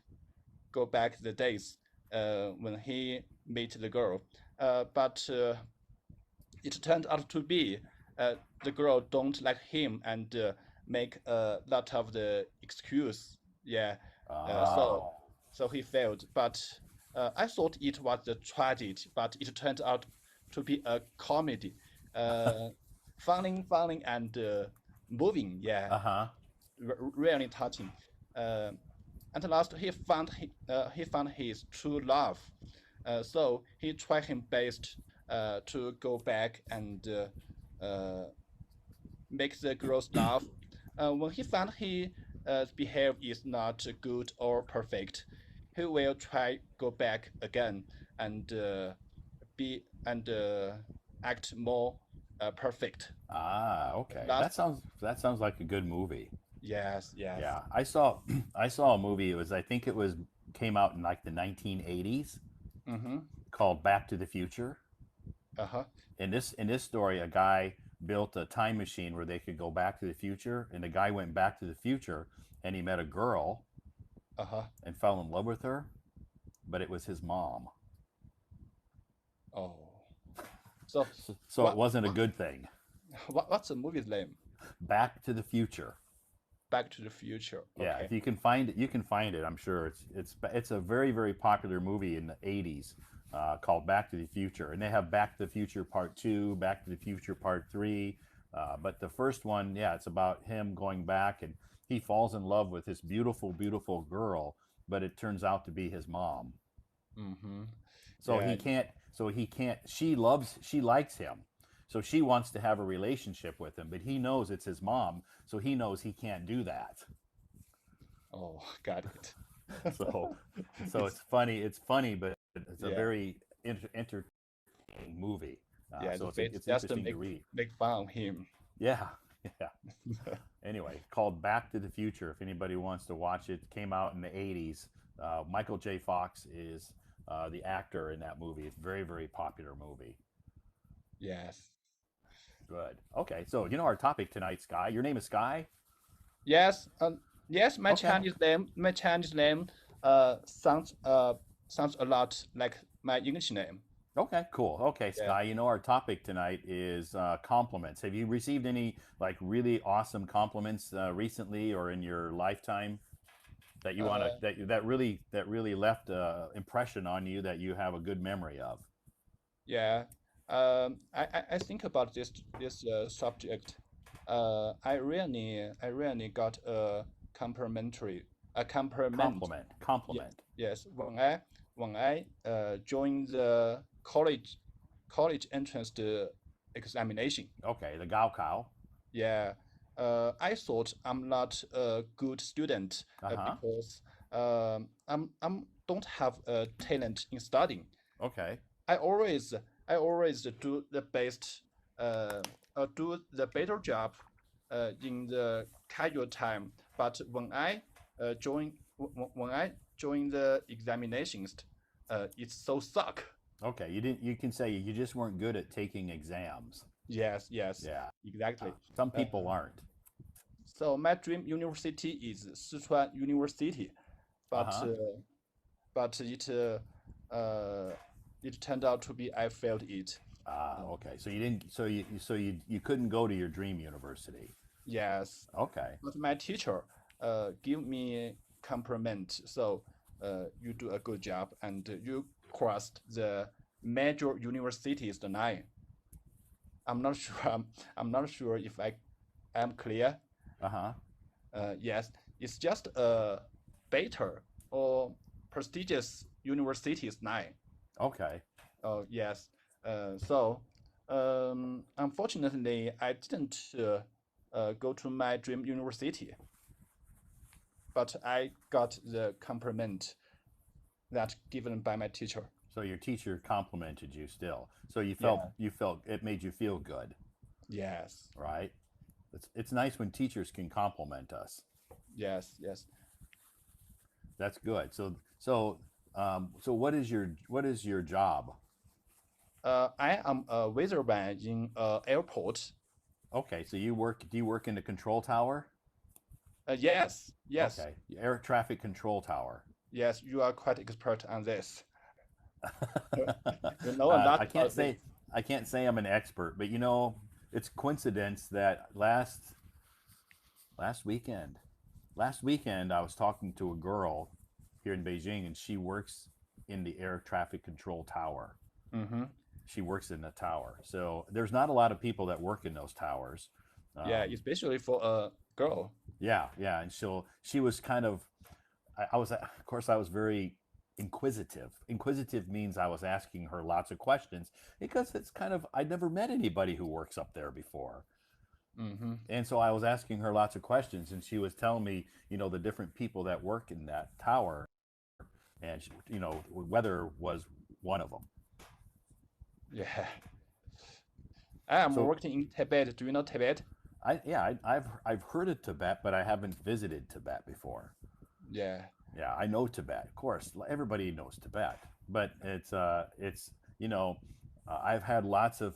the days when he met the girl. But it turned out to be the girl don't like him and make a lot of the excuse. Yeah. Uh, so Oh. so he failed. But I thought it was a tragedy, but it turned out to be a comedy. Uh, funny and moving. Yeah, Uh huh. really touching. Uh, at last, he found his true love. So he tried his best to go back and uh, make the girls laugh. When he found his behavior is not good or perfect, he will try go back again and be and act more perfect. Ah. Okay. Last That sounds like a good movie. Yes, yes. Yeah, I saw I saw a movie. It was I think it was came out in like the 1980s Mm-hmm. called Back to the Future. Uh-huh. In this story, a guy built a time machine where they could go back to the future, and the guy went back to the future and he met a girl Uh-huh. and fell in love with her, but it was his mom. Oh. So So it what wasn't a good thing. what's the movie's name? Back to the Future. Back to the Future. Yeah, Okay. if you can find it, you can find it. I'm sure it's a very very popular movie in the '80s called Back to the Future, and they have Back to the Future Part Two, Back to the Future Part Three. But the first one, yeah, it's about him going back and he falls in love with this beautiful beautiful girl, but it turns out to be his mom. Mm-hmm. So Yeah. he can't. So he can't. She likes him. So she wants to have a relationship with him, but he knows it's his mom. So he knows he can't do that. Oh, got it. So, so it's funny. It's funny, but it's a Yeah. very entertaining movie. Yeah, So it's it's just to interesting to read. make fun of him. Yeah, yeah. Anyway, called Back to the Future. If anybody wants to watch it, came out in the '80s. Michael J. Fox is the actor in that movie. It's a very very popular movie. Yes. Good. Okay, so you know our topic tonight, Sky. Your name is Sky. Yes. Yes, Okay. my Chinese name sounds a lot like my English name. Okay, cool. Okay, Yeah. Sky, you know our topic tonight is compliments. Have you received any like really awesome compliments recently or in your lifetime that you want to Uh, that really left a impression on you that you have a good memory of? yeah. I think about this subject. I really got a compliment. Yes, Compliment. yes. When I joined the college entrance examination. Okay, the Gao Cow. Yeah. I thought I'm not a good student Uh-huh. because I'm don't have a talent in studying. Okay. I always I always uh, do the better job in the casual time. But when I join the examinations, it's so suck. Okay, you can say you just weren't good at taking exams. Yes, yes, Yeah. exactly. Some Uh, people aren't. so my dream university is Sichuan University, but Uh-huh. but it turned out to be I failed it. Ah, Uh, okay. So you didn't so you couldn't go to your dream university. yes, Okay. but my teacher give me compliment. So you do a good job and you crossed the major universities tonight. I'm not sure. I'm not sure if I am clear. Uh-huh. Yes, it's just a better or prestigious universities now. Okay. Oh, yes. Unfortunately, I didn't go to my dream university, but I got the compliment that given by my teacher. So your teacher complimented you still. So Yeah. you felt it made you feel good, Yes. right? It's nice when teachers can compliment us. Yes. Yes. That's good. So what is your job? I am a weatherman in airport. Okay, so do you work in the control tower? Yes. Yes. Okay, air traffic control tower. Yes. You are quite expert on this. You know a lot I can't about this. say I'm an expert, but you know, it's coincidence that last weekend, last weekend I was talking to a girl here in Beijing, and she works in the air traffic control tower. Mm-hmm. She works in the tower, so there's not a lot of people that work in those towers. Yeah, Um, especially for a girl. yeah, yeah, and she was kind of I was of course I was very inquisitive. Inquisitive means I was asking her lots of questions because it's kind of I'd never met anybody who works up there before. Mm-hmm. And so I was asking her lots of questions, and she was telling me, the different people that work in that tower, and weather was one of them. Yeah. I am So working in Tibet. Do you know Tibet? I've heard of Tibet, but I haven't visited Tibet before. Yeah. Yeah, I know Tibet, of course. Everybody knows Tibet, but it's you know, I've had lots of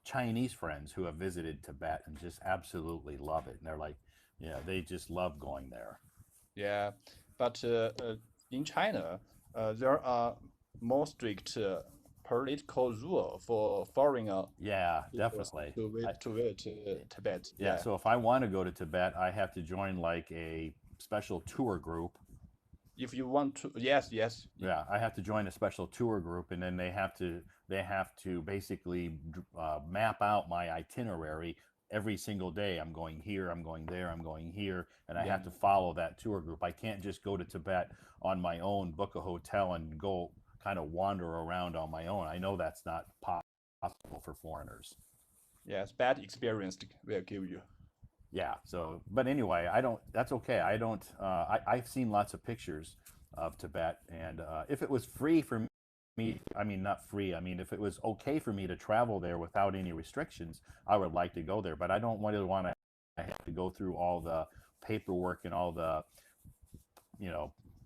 Chinese friends who have visited Tibet and just absolutely love it, and they're like, yeah, they just love going there. Yeah, but in China, there are more strict political rule for foreigner Yeah, peoples definitely. to visit Tibet. Yeah, Yeah, so if I want to go to Tibet, I have to join like a special tour group. if you want to, yes, yes, Yeah, I have to join a special tour group, and then they have to basically map out my itinerary every single day. I'm going here, I'm going there, I'm going here, and I yeah, have to follow that tour group. I can't just go to Tibet on my own, book a hotel, and go kind of wander around on my own. I know that's not possible for foreigners. yes. Bad experience will give you. Yeah. So, but anyway, I don't. That's okay. I don't. I've seen lots of pictures of Tibet, and if it was free for me, I mean, not free. I mean, if it was okay for me to travel there without any restrictions, I would like to go there. But I don't want to. I have to go through all the paperwork and all the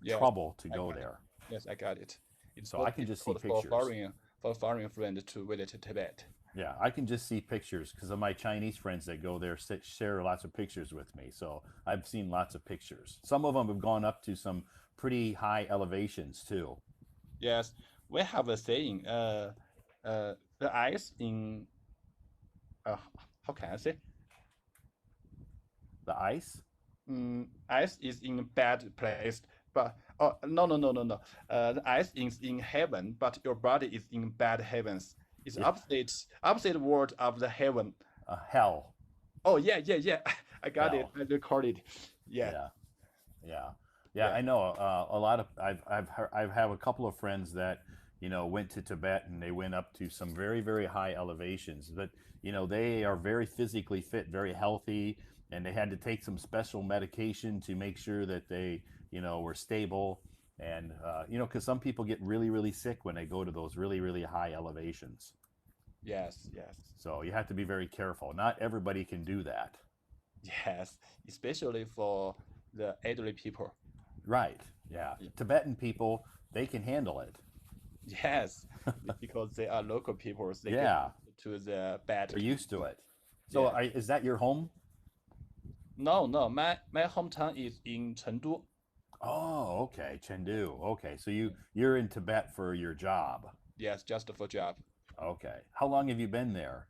Yes, trouble to I go got it. there. Yes, I got it. It's So I can just see difficult for pictures. foreign friend to visit Tibet. Yeah, I can just see pictures because of my Chinese friends that go there share lots of pictures with me. So I've seen lots of pictures. Some of them have gone up to some pretty high elevations too. Yes, we have a saying. The ice in uh, how can I say? The ice? Ice is in a bad place, but oh no no no no no. The ice is in heaven, but your body is in bad heavens. It's Yeah, opposite word of the heaven. hell. Oh yeah yeah yeah. I got it. Hell. I recorded. Yeah Yeah, yeah, yeah. yeah I know a lot of. I've have a couple of friends that went to Tibet and they went up to some very very high elevations. But they are very physically fit, very healthy, and they had to take some special medication to make sure that they were stable. And because some people get really really sick when they go to those really really high elevations. yes yes So you have to be very careful. Not everybody can do that. yes. Especially for the elderly people. Right. Yeah. Tibetan people, they can handle it. Yes, because they are local people. They get Yeah. to the bad. They're used to it. So Yeah. is that your home? No, no. My hometown is in Chengdu. Oh, okay. Chengdu. Okay. So you're in Tibet for your job. Yes, just for job. Okay. How long have you been there?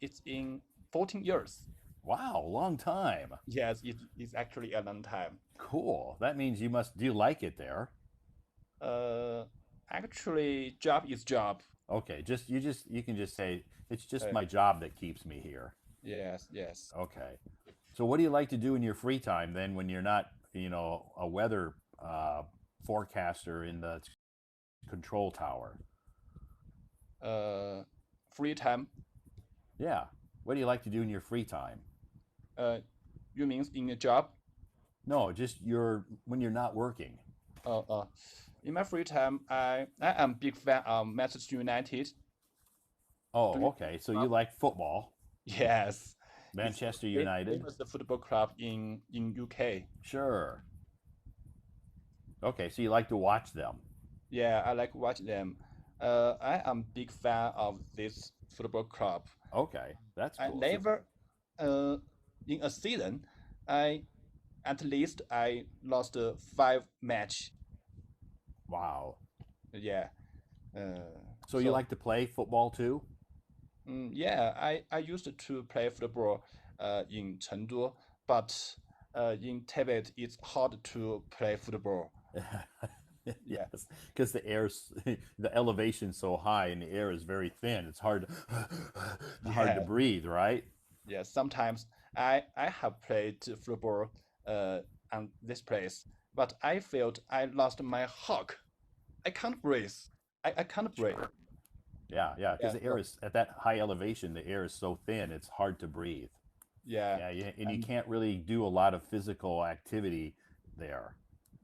It's in 14 years. Wow, long time. Yes, it is actually a long time. Cool. That means do you like it there? Uh, Actually, job is job. Okay. You can just say it's just Uh, my job that keeps me here. yes, yes. Okay. So what do you like to do in your free time then when you're not, a weather forecaster in the control tower? Uh, Free time. Yeah. What do you like to do in your free time? Uh, you means in a job? No, just when you're not working. Uh, uh, in my free time, I am big fan of Manchester United. Do Oh, you? okay. So you like football, Yes, it's Manchester the United? famous football club in UK. Sure. Okay, so you like to watch them. Yeah, I like watch them. I am big fan of this football club. Okay, that's I cool. So, never, in a season, I at least I lost 5 match. wow. Yeah. Uh, So you so like to play football too? yeah, I used to play football in Chengdu, but in Tibet it's hard to play football. Yeah. Yes, because the elevation's so high and the air is very thin. It's hard to Yeah. breathe, right? Yeah, sometimes I have played football uh on this place, but I felt I lost my hawk. I can't breathe. I can't breathe. Sure. Yeah, yeah, because Yeah, the air so is at that high elevation, the air is so thin, it's hard to breathe. yeah, Yeah, and you and can't really do a lot of physical activity there.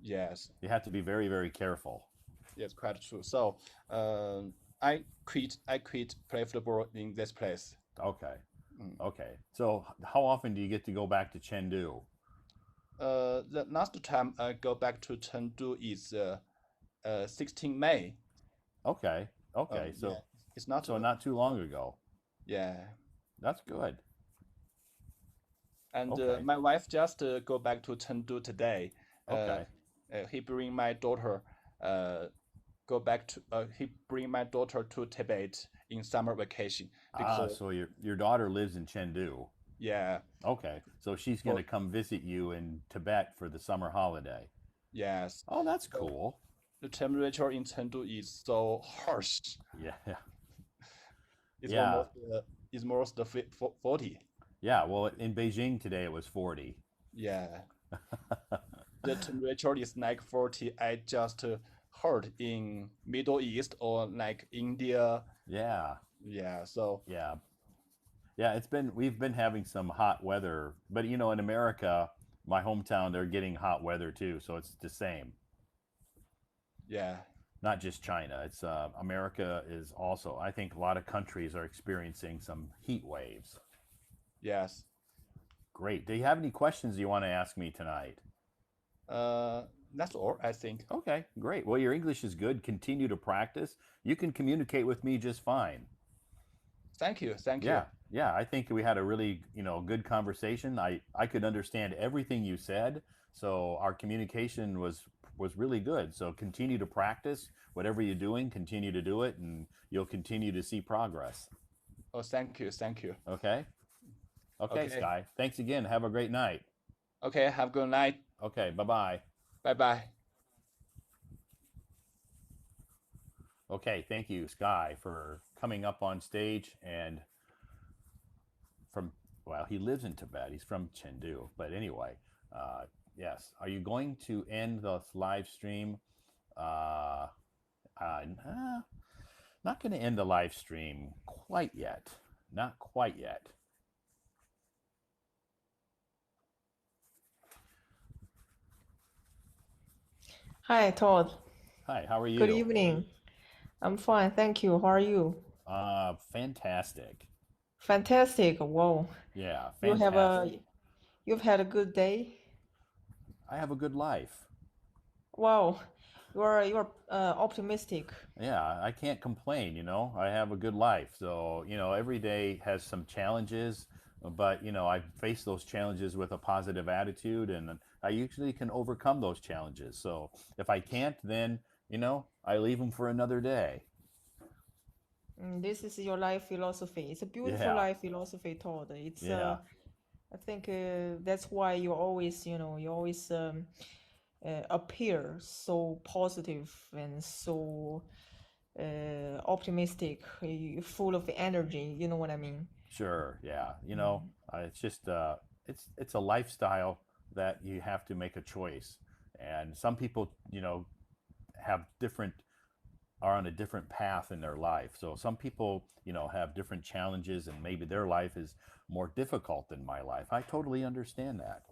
yes, You have to be very, very careful. yes, quite true. So I quit play football in this place. Okay. Mm. Okay. So how often do you get to go back to Chengdu? The last time I go back to Chengdu is 16 May. Okay. Okay. Yeah, it's not. So not too long ago. Yeah, That's good. and Okay. my wife just go back to Chengdu today. Uh, Okay. he bring my daughter. Go back to. He bring my daughter to Tibet in summer vacation Ah, because so your daughter lives in Chengdu. yeah, Okay. So she's going for to come visit you in Tibet for the summer holiday. yes. Oh, that's So cool. the temperature in Chengdu is so harsh. Yeah. It's Yeah. almost 40. Yeah. Well, in Beijing today it was 40. Yeah, the temperature is like 40. I just heard in Middle East or like India. Yeah. Yeah, so Yeah. Yeah, we've been having some hot weather, but in America, my hometown, they're getting hot weather too, so it's the same. yeah, Not just China. It's America is also. I think a lot of countries are experiencing some heat waves. yes. Great. Do you have any questions you want to ask me tonight? Uh, that's all I think. Okay, great. Well, your English is good. Continue to practice. You can communicate with me just fine. Thank you, thank you. Yeah, yeah. I think we had a really, good conversation. I could understand everything you said, so our communication was really good. So continue to practice whatever you're doing. Continue to do it, and you'll continue to see progress. Oh, thank you, thank you. Okay. Okay, Okay, Sky. Thanks again. Have a great night. okay. Have a good night. Okay. Bye bye. Bye bye. Okay. Thank you, Sky, for coming up on stage and from well, he lives in Tibet. He's from Chengdu, but anyway, uh, yes. Are you going to end the live stream? Uh, nah, not going to end the live stream quite yet. Not quite yet. Hi, Todd. Hi. How are Good you? evening. I'm fine, thank you. How are you? Fantastic. Fantastic. Wow. Yeah, You have fantastic. a you've had a good day? I have a good life. Wow. You're optimistic. Yeah, I can't complain, I have a good life. So, every day has some challenges, but, I face those challenges with a positive attitude and I usually can overcome those challenges. So, if I can't, then, I leave them for another day. This is your life philosophy. It's a beautiful Yeah, life philosophy, Todd. It's yeah, I think that's why you always appear so positive and so optimistic, full of energy. You know what I mean? sure. Yeah. Mm. It's just, it's a lifestyle that you have to make a choice. And some people, have different are on a different path in their life. So some people, have different challenges and maybe their life is more difficult than my life. I totally understand that.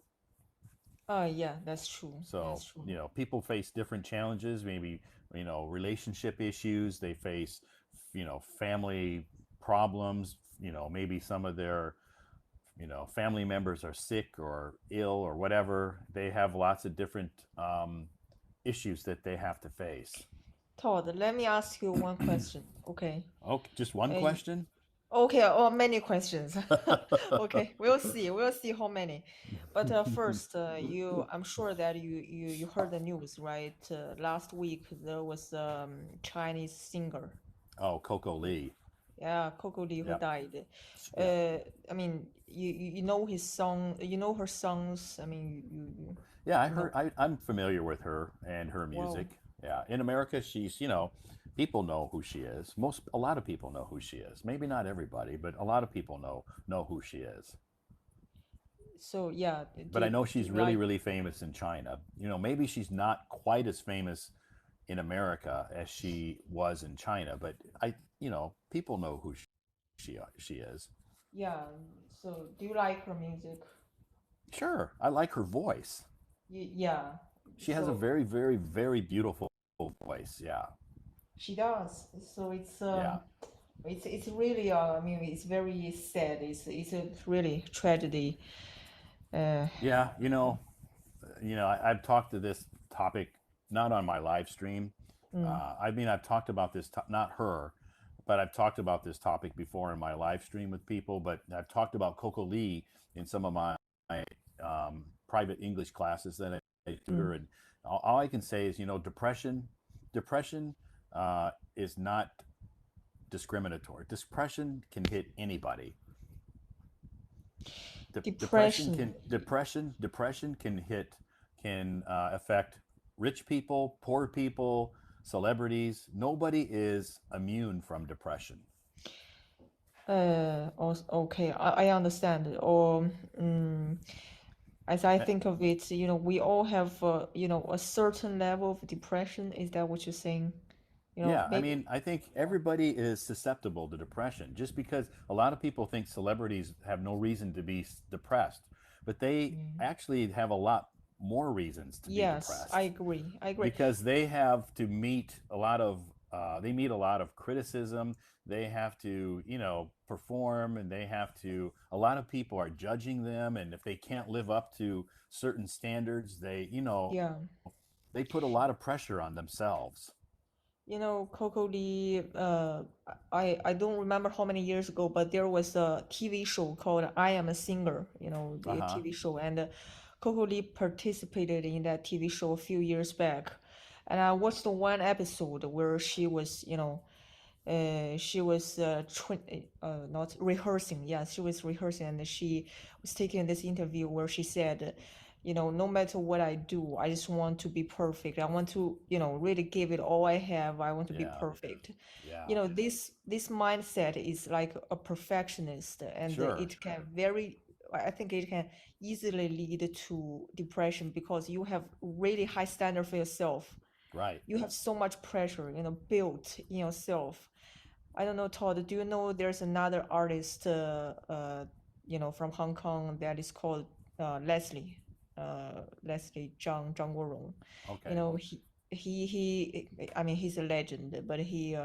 Yeah, that's true. So, That's true. people face different challenges, maybe, relationship issues, they face, family problems, maybe some of their, family members are sick or ill or whatever. They have lots of different issues that they have to face. Todd, let me ask you one question. Okay. Oh, just one Y- question? okay, or many questions. Okay, we'll see. We'll see how many. But first, I'm sure that you heard the news, right? Last week there was Chinese singer, Oh, Coco Lee. yeah, Coco Lee, who Yep. died. Yep. I mean, you know his song, you know her songs. I mean, Yeah, I you know. heard. I'm familiar with her and her Wow. music. Yeah, in America, she's people know who she is. A lot of people know who she is. Maybe not everybody, but a lot of people know who she is. So yeah, But I know do she's you really, like? really famous in China. Maybe she's not quite as famous in America as she was in China, but people know who she is. Yeah. So do you like her music? Sure, I like her voice. Yeah. She has a So very, very, very beautiful voice. Yeah, she does. So it's yeah. It's really I mean it's very sad. It's a really tragedy. Uh, Yeah, I've talked to this topic not on my live stream. mm, I mean, I've talked about this, not her, but I've talked about this topic before in my live stream with people. But I've talked about Coco Lee in some of my private English classes that I tutor, mm. and all I can say is, depression is not discriminatory. Depression can hit anybody. Depression. Depression can affect rich people, poor people, celebrities. Nobody is immune from depression. Okay, I understand. Or as I Uh, think of it, we all have a certain level of depression. Is that what you're saying? Yeah, I Maybe. mean, I think everybody is susceptible to depression just because a lot of people think celebrities have no reason to be depressed, but they Mm. actually have a lot more reasons to be Yes, I depressed agree. I agree. because they have to meet a lot of criticism. They have to perform, and a lot of people are judging them, and if they can't live up to certain standards, Yeah. they put a lot of pressure on themselves. Coco Lee, I don't remember how many years ago, but there was a TV show called I Am a Singer, the Uh-huh. TV show. And Coco Lee participated in that TV show a few years back. And I watched one episode where she was not rehearsing. Yeah, she was rehearsing, and she was taking this interview where she said, no matter what I do, I just want to be perfect. I want to, really give it all I have. I want to be Yeah. perfect. Yeah. This mindset is like a perfectionist, and Sure. I think it can easily lead to depression because you have really high standard for yourself. Right. You have so much pressure, built in yourself. I don't know, Todd. Do you know there's another artist, from Hong Kong that is called Leslie Zhang Guorong. You Okay. know, he. I mean, he's a legend, but he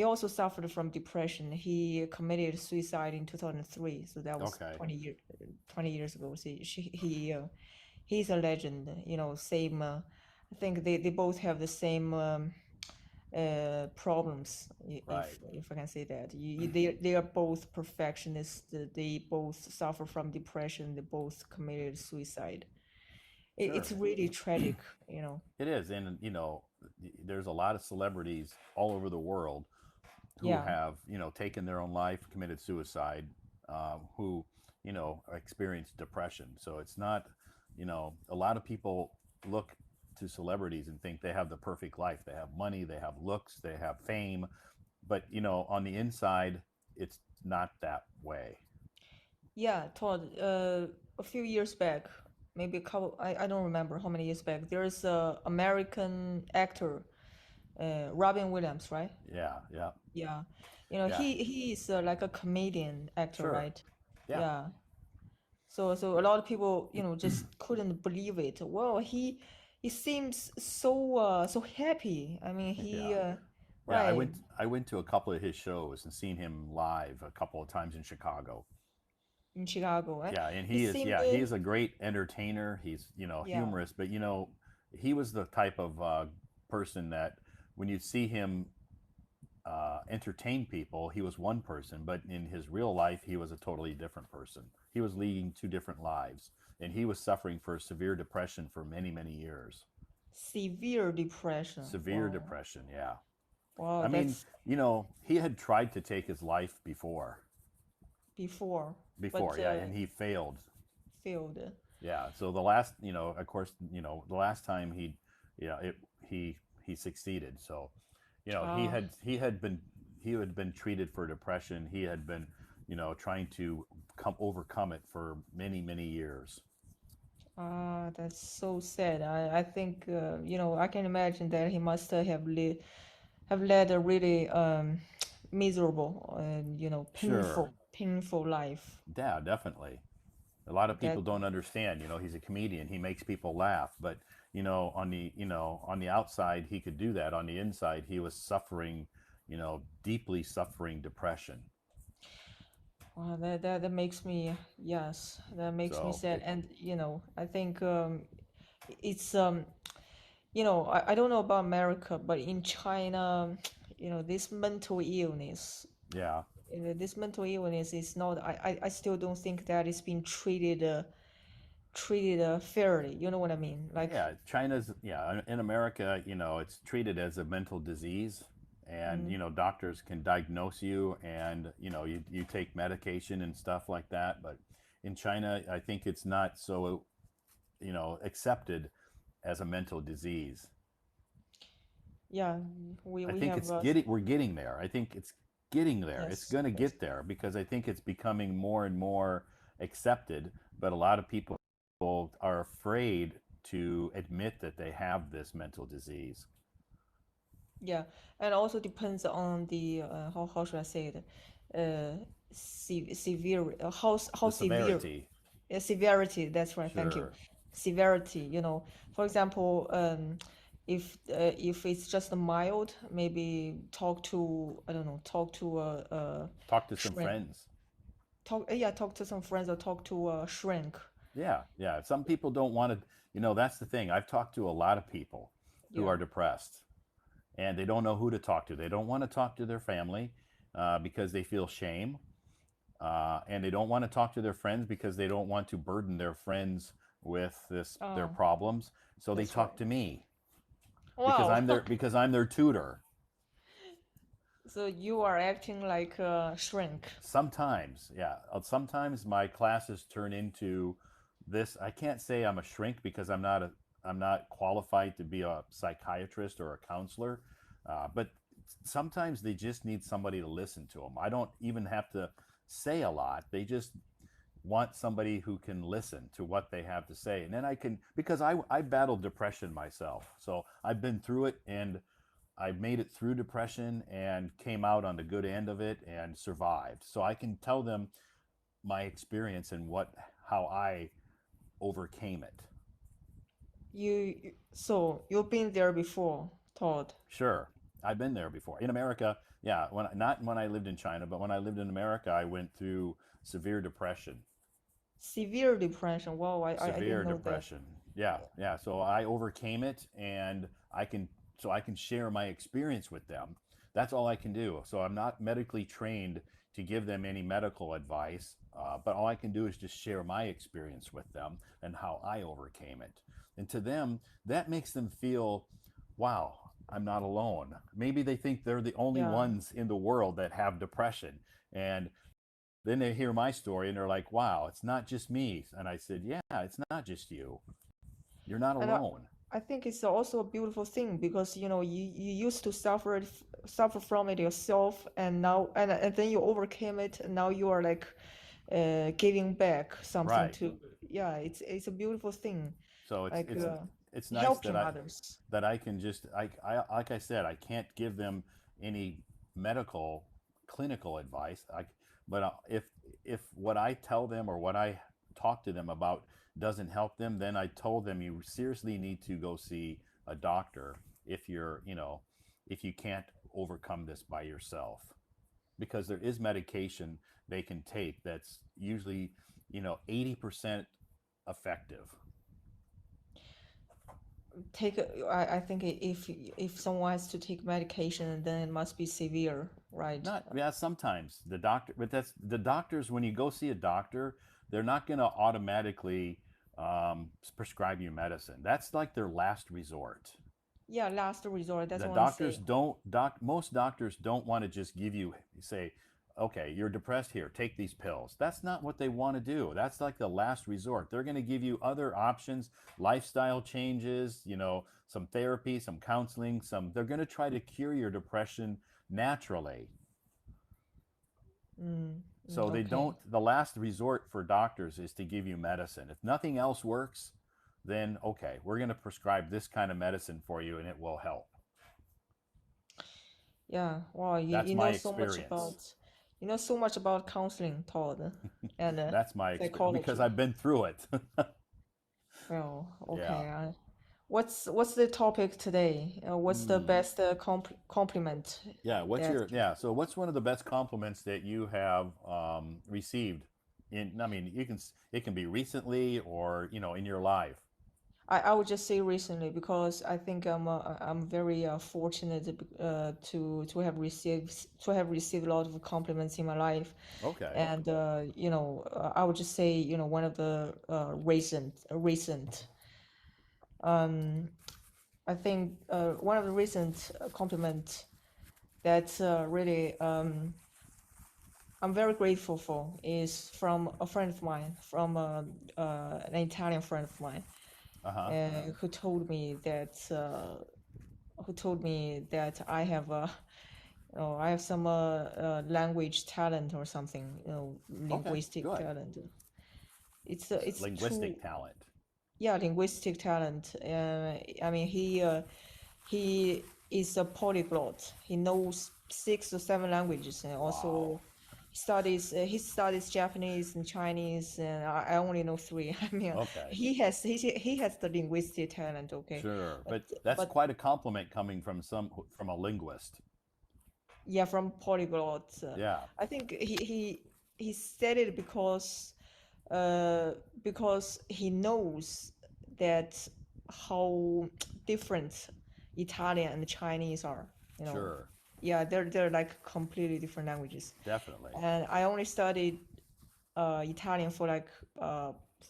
also suffered from depression. He committed suicide in 2003, so that was Okay. 20 years ago. So he's a legend. Same. I think they both have the same. Problems, Right. if I can say that. They are both perfectionists. They both suffer from depression. They both committed suicide. It's Sure. really tragic. It is. And, there's a lot of celebrities all over the world who Yeah. have, taken their own life, committed suicide, who, experienced depression. So it's not, a lot of people look to celebrities and think they have the perfect life. They have money, they have looks, they have fame. But, on the inside, it's not that way. Yeah, Todd, a few years back, maybe a couple, I don't remember how many years back, there's a American actor, Robin Williams, right? Yeah. Yeah. Yeah. Yeah. He is like a comedian actor, Sure. right? Yeah. Yeah. So a lot of people, just couldn't believe it. Well, he seems so happy. I mean, he Yeah. Yeah, right I went to a couple of his shows and seen him live a couple of times in Chicago. in Chicago. Yeah, and He seemed he is a great entertainer. He's, yeah. humorous, but he was the type of person that when you see him entertain people, he was one person, but in his real life, he was a totally different person. He was leading two different lives, and he was suffering for severe depression for many, many years. Severe depression. Severe Wow. depression, yeah. Wow, I mean, that's he had tried to take his life before. before, but Before, yeah, and he failed. failed. Yeah. So the last, of course, the last time yeah, he succeeded. So, Ah, he had been treated for depression. He had been, trying to overcome it for many, many years. that's so sad. I think I can imagine that he must have led a really miserable and Sure. painful life. Yeah, definitely. A lot of That people don't understand. He's a comedian. He makes people laugh, but on the outside, he could do that. On the inside, he was suffering, deeply suffering depression. Wow, that makes me, yes, that makes me So sad. it, And I think it's I don't know about America, but in China, this mental illness, yeah, is not. I still don't think that it's being treated fairly. You know what I mean? Like, yeah, in America, it's treated as a mental disease, and mm, doctors can diagnose you, and you take medication and stuff like that. But in China, I think it's not so accepted as a mental disease. yeah, I we think have it's we're getting there. I think it's getting there. It's yes, going to yes. get there because I think it's becoming more and more accepted, but a lot of people are afraid to admit that they have this mental disease. Yeah, and also depends on the how should I say it? Severe how The severe severity, severity. That's right. Thank you. sure. Severity. For example, if it's just mild, maybe talk to I don't know, talk to a Talk to some shrink. friends. Talk to some friends or talk to a shrink. Yeah, yeah. Some people don't want to, that's the thing. I've talked to a lot of people who Yeah. are depressed and they don't know who to talk to. They don't want to talk to their family because they feel shame. And they don't want to talk to their friends because they don't want to burden their friends with their Oh, problems. So they that's talk right. to me Wow. because I'm their tutor. So you are acting like a shrink. Sometimes, yeah. Sometimes my classes turn into this. I can't say I'm a shrink because I'm not qualified to be a psychiatrist or a counselor. But sometimes they just need somebody to listen to them. I don't even have to say a lot. They just want somebody who can listen to what they have to say. And then I can, because I battled depression myself. So I've been through it and I made it through depression and came out on the good end of it and survived. So I can tell them my experience and how I overcame it. So you've been there before, Todd. Sure, I've been there before. In America, yeah, not when I lived in China, but when I lived in America, I went through severe depression. Severe depression. Wow, I didn't Severe know that. depression. Yeah, yeah. So I overcame it, and I can share my experience with them. That's all I can do. So I'm not medically trained to give them any medical advice, but all I can do is just share my experience with them and how I overcame it. And to them, that makes them feel, wow, I'm not alone. Maybe they think they're the only Yeah. ones in the world that have depression, and then they hear my story and they're like, wow, it's not just me. And I said, yeah, it's not just you. You're not And alone. I think it's also a beautiful thing because you used to suffer from it yourself, and now and then you overcame it, and now you are like giving back something Right. to. Yeah, it's a beautiful thing, So like it's nice helping others. that I can just I like I said, I can't give them any medical clinical advice. But if what I tell them or what I talk to them about doesn't help them, then I told them you seriously need to go see a doctor if if you can't overcome this by yourself, because there is medication they can take that's usually 80% effective. I think if someone has to take medication, then it must be severe, right? Not, yeah, sometimes the doctor, but that's the doctors. When you go see a doctor, they're not going to automatically prescribe you medicine. That's like their last resort. Yeah, last resort. That's The what I'm doctors saying. don't most doctors don't want to just give you, say, okay, you're depressed, here, take these pills. That's not what they want to do. That's like the last resort. They're going to give you other options, lifestyle changes, some therapy, some counseling, they're going to try to cure your depression naturally. So they Okay. don't, the last resort for doctors is to give you medicine. If nothing else works, then okay, we're going to prescribe this kind of medicine for you and it will help. Yeah. Wow. That's You my know so much experience. about counseling, Todd, and That's my experience because psychology. I've been through it. Well, Yeah. okay. What's the topic today? What's the Hmm. best compliment Yeah. What's that? your yeah? So what's one of the best compliments that you have received? In I mean, it can be recently or in your life. I would just say recently because I think I'm very fortunate to have received a lot of compliments in my life, Okay. and I would just say one of the recent um I think one of the recent compliment that really I'm very grateful for is from a friend of mine, from an Italian friend of mine, Uh-huh. who told me that I have I have some language talent or something, Okay. linguistic Good. talent. It's true. Linguistic talent. Yeah, linguistic talent. I mean, he is a polyglot. He knows 6 or 7 languages, and Wow. also he studies Japanese and Chinese, and I only know 3. I mean, Okay. he has the linguistic talent. Okay, Sure. but But that's but quite a compliment coming from a linguist. yeah, from polyglot. Yeah. I think he said it uh, because he knows that how different Italian and Chinese are. You know, Sure. yeah, they're like completely different languages. Definitely. And I only studied Italian for like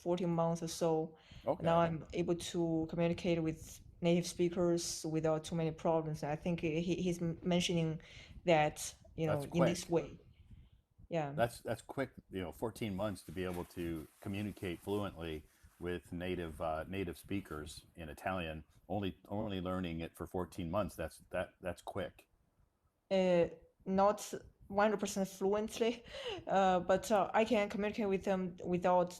14 months or so. Now Okay. I'm able to communicate with native speakers without too many problems. I think he's mentioning that, That's in this quick. way. Yeah. That's quick, 14 months to be able to communicate fluently with native speakers in Italian. Only learning it for 14 months. That's quick. uh, Not 100% fluently, but I can communicate with them without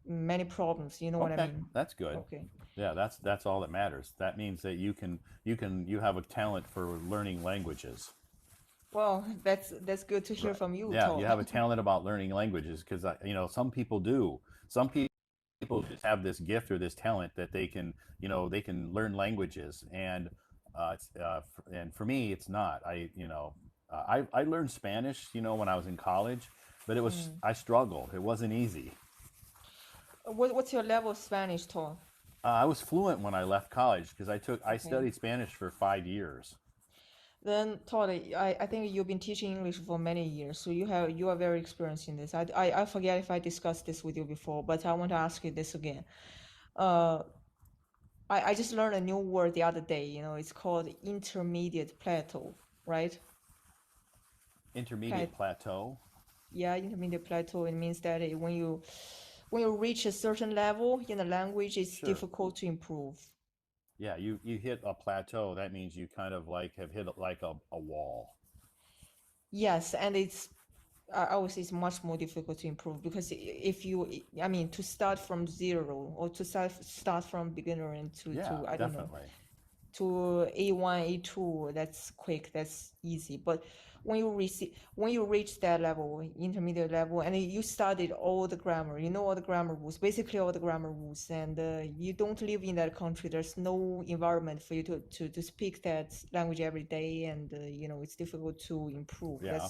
many problems. You know what I Okay, mean? that's good. Okay. Yeah, that's all that matters. That means that you have a talent for learning languages. Well, that's good to hear Right. from you, Yeah, you Todd. have a talent about learning languages because some people do. Some people just have this gift or this talent that they can learn languages, and and for me, it's not. I learned Spanish, when I was in college, but Mm. I struggled. It wasn't easy. What's your level of Spanish, Todd? I was fluent when I left college because I Okay. studied Spanish for 5 years. Then, Todd, I think you've been teaching English for many years, so you are very experienced in this. I forget if I discussed this with you before, but I want to ask you this again. Uh, I just learned a new word the other day. It's called intermediate plateau, right? Intermediate Plat plateau. Yeah, intermediate plateau. It means that when you reach a certain level in the language, it's Sure. difficult to improve. Yeah, you hit a plateau. That means you kind of like have hit like a wall. Yes, and I would say it's much more difficult to improve because if you, I mean, to start from zero or to start from beginner and Yeah, to I don't know, definitely. to A1, A2, that's quick, that's easy. But when you reach that level, intermediate level, and you studied all the grammar, you know all the grammar rules, basically all the grammar rules, and you don't live in that country, there's no environment for you to speak that language every day, and it's difficult to improve. Yeah.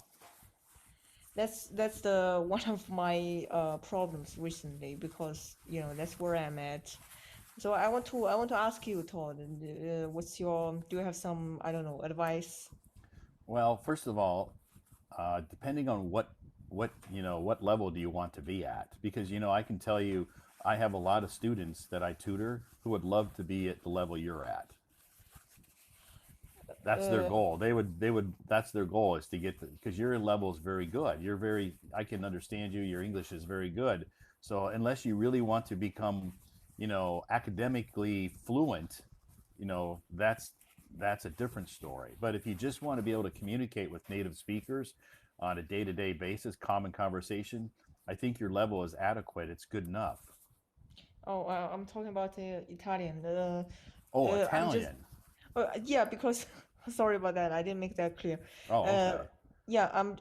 That's the one of my problems recently because that's where I'm at. So I want to ask you, Todd, do you have some, I don't know, advice? Well, first of all, depending on what level do you want to be at? Because I can tell you, I have a lot of students that I tutor who would love to be at the level you're at. That's their Uh, goal. They would that's their goal is to get because your level is very good. I can understand you. Your English is very good. So unless you really want to become, academically fluent, that's a different story. But if you just want to be able to communicate with native speakers on a day-to-day basis, common conversation, I think your level is adequate. It's good enough. oh, I'm talking about Italian. Oh, I'm just Italian. yeah, because sorry about that. I didn't make that clear. Oh, Uh, okay. yeah, I'm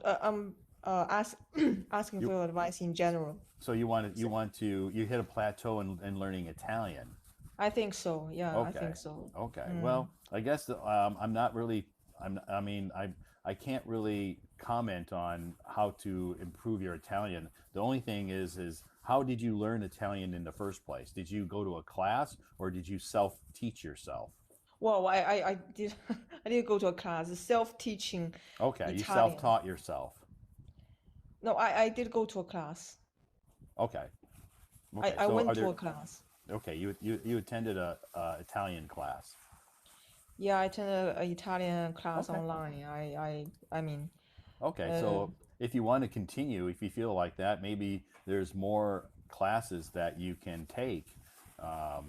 asking for You your advice in general. so you So, hit a plateau in learning Italian. I think so. Yeah, I Okay. think so. Okay. Mm. Well, I guess I'm not really. I mean, I can't really comment on how to improve your Italian. The only thing is how did you learn Italian in the first place? Did you go to a class or did you self teach yourself? Well, I did I did go to a class, self-teaching Okay, you self Italian. taught yourself. No, I did go to a class. Okay. I, Okay. I So are went to there? a class. Okay, you attended a Italian class. Yeah, I attended a Italian class Okay. online. I mean, Okay, uh, so if you want to continue, if you feel like that, maybe there's more classes that you can take, um,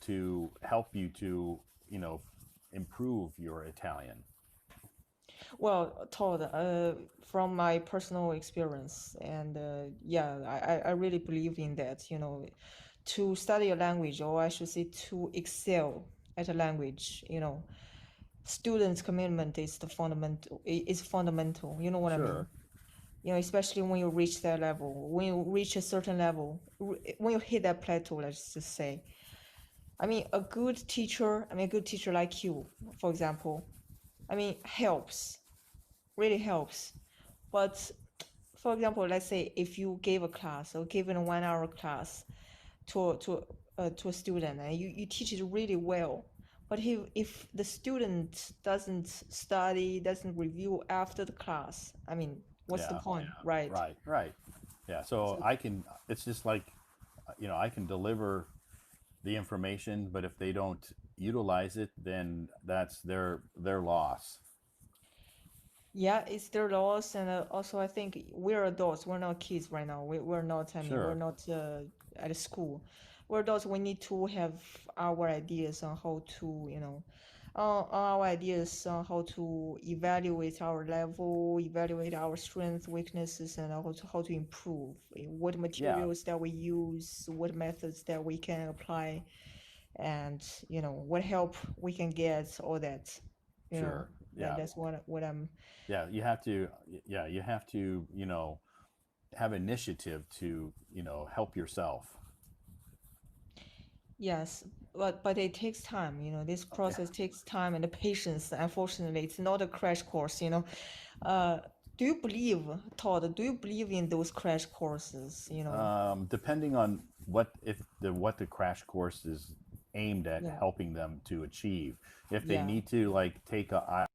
to help you to, you know, improve your Italian. well, Todd, from my personal experience, and yeah, I really believe in that, to study a language, or I should say to excel at a language, students' commitment is the fundamental, is fundamental. You know what I mean? Sure. Especially when you reach that level, when you reach a certain level, when you hit that plateau, let's just say. I mean, a good teacher like you, for example, I mean, helps, really helps. But for example, let's say if you gave a class or given a 1 hour class to a student and you teach it really well, but if the student doesn't study, doesn't review after the class, I mean, what's the Yeah. point, right? Right. Right. Yeah. So So I can. It's just like, I can deliver the information, but if they don't utilize it, then that's their loss. yeah, it's their loss, and also I think we're adults. We're not kids right now. We're not. I mean, we're Sure. not at a school. We're adults. We need to have our ideas on how to, our ideas on how to evaluate our level, evaluate our strengths, weaknesses, and how to improve. What Yeah. materials that we use, what methods that we can apply, and what help we can get. All that, you know. Sure. Yeah. That's what I'm. Yeah, you have to, have initiative to, help yourself. Yes, but it takes time, this Yeah. process takes time and patience. Unfortunately, it's not a crash course. Uh, do you believe, Todd, do you believe in those crash courses? Depending on what the crash course is aimed at Yeah, helping them to achieve. If they yeah, need to like take a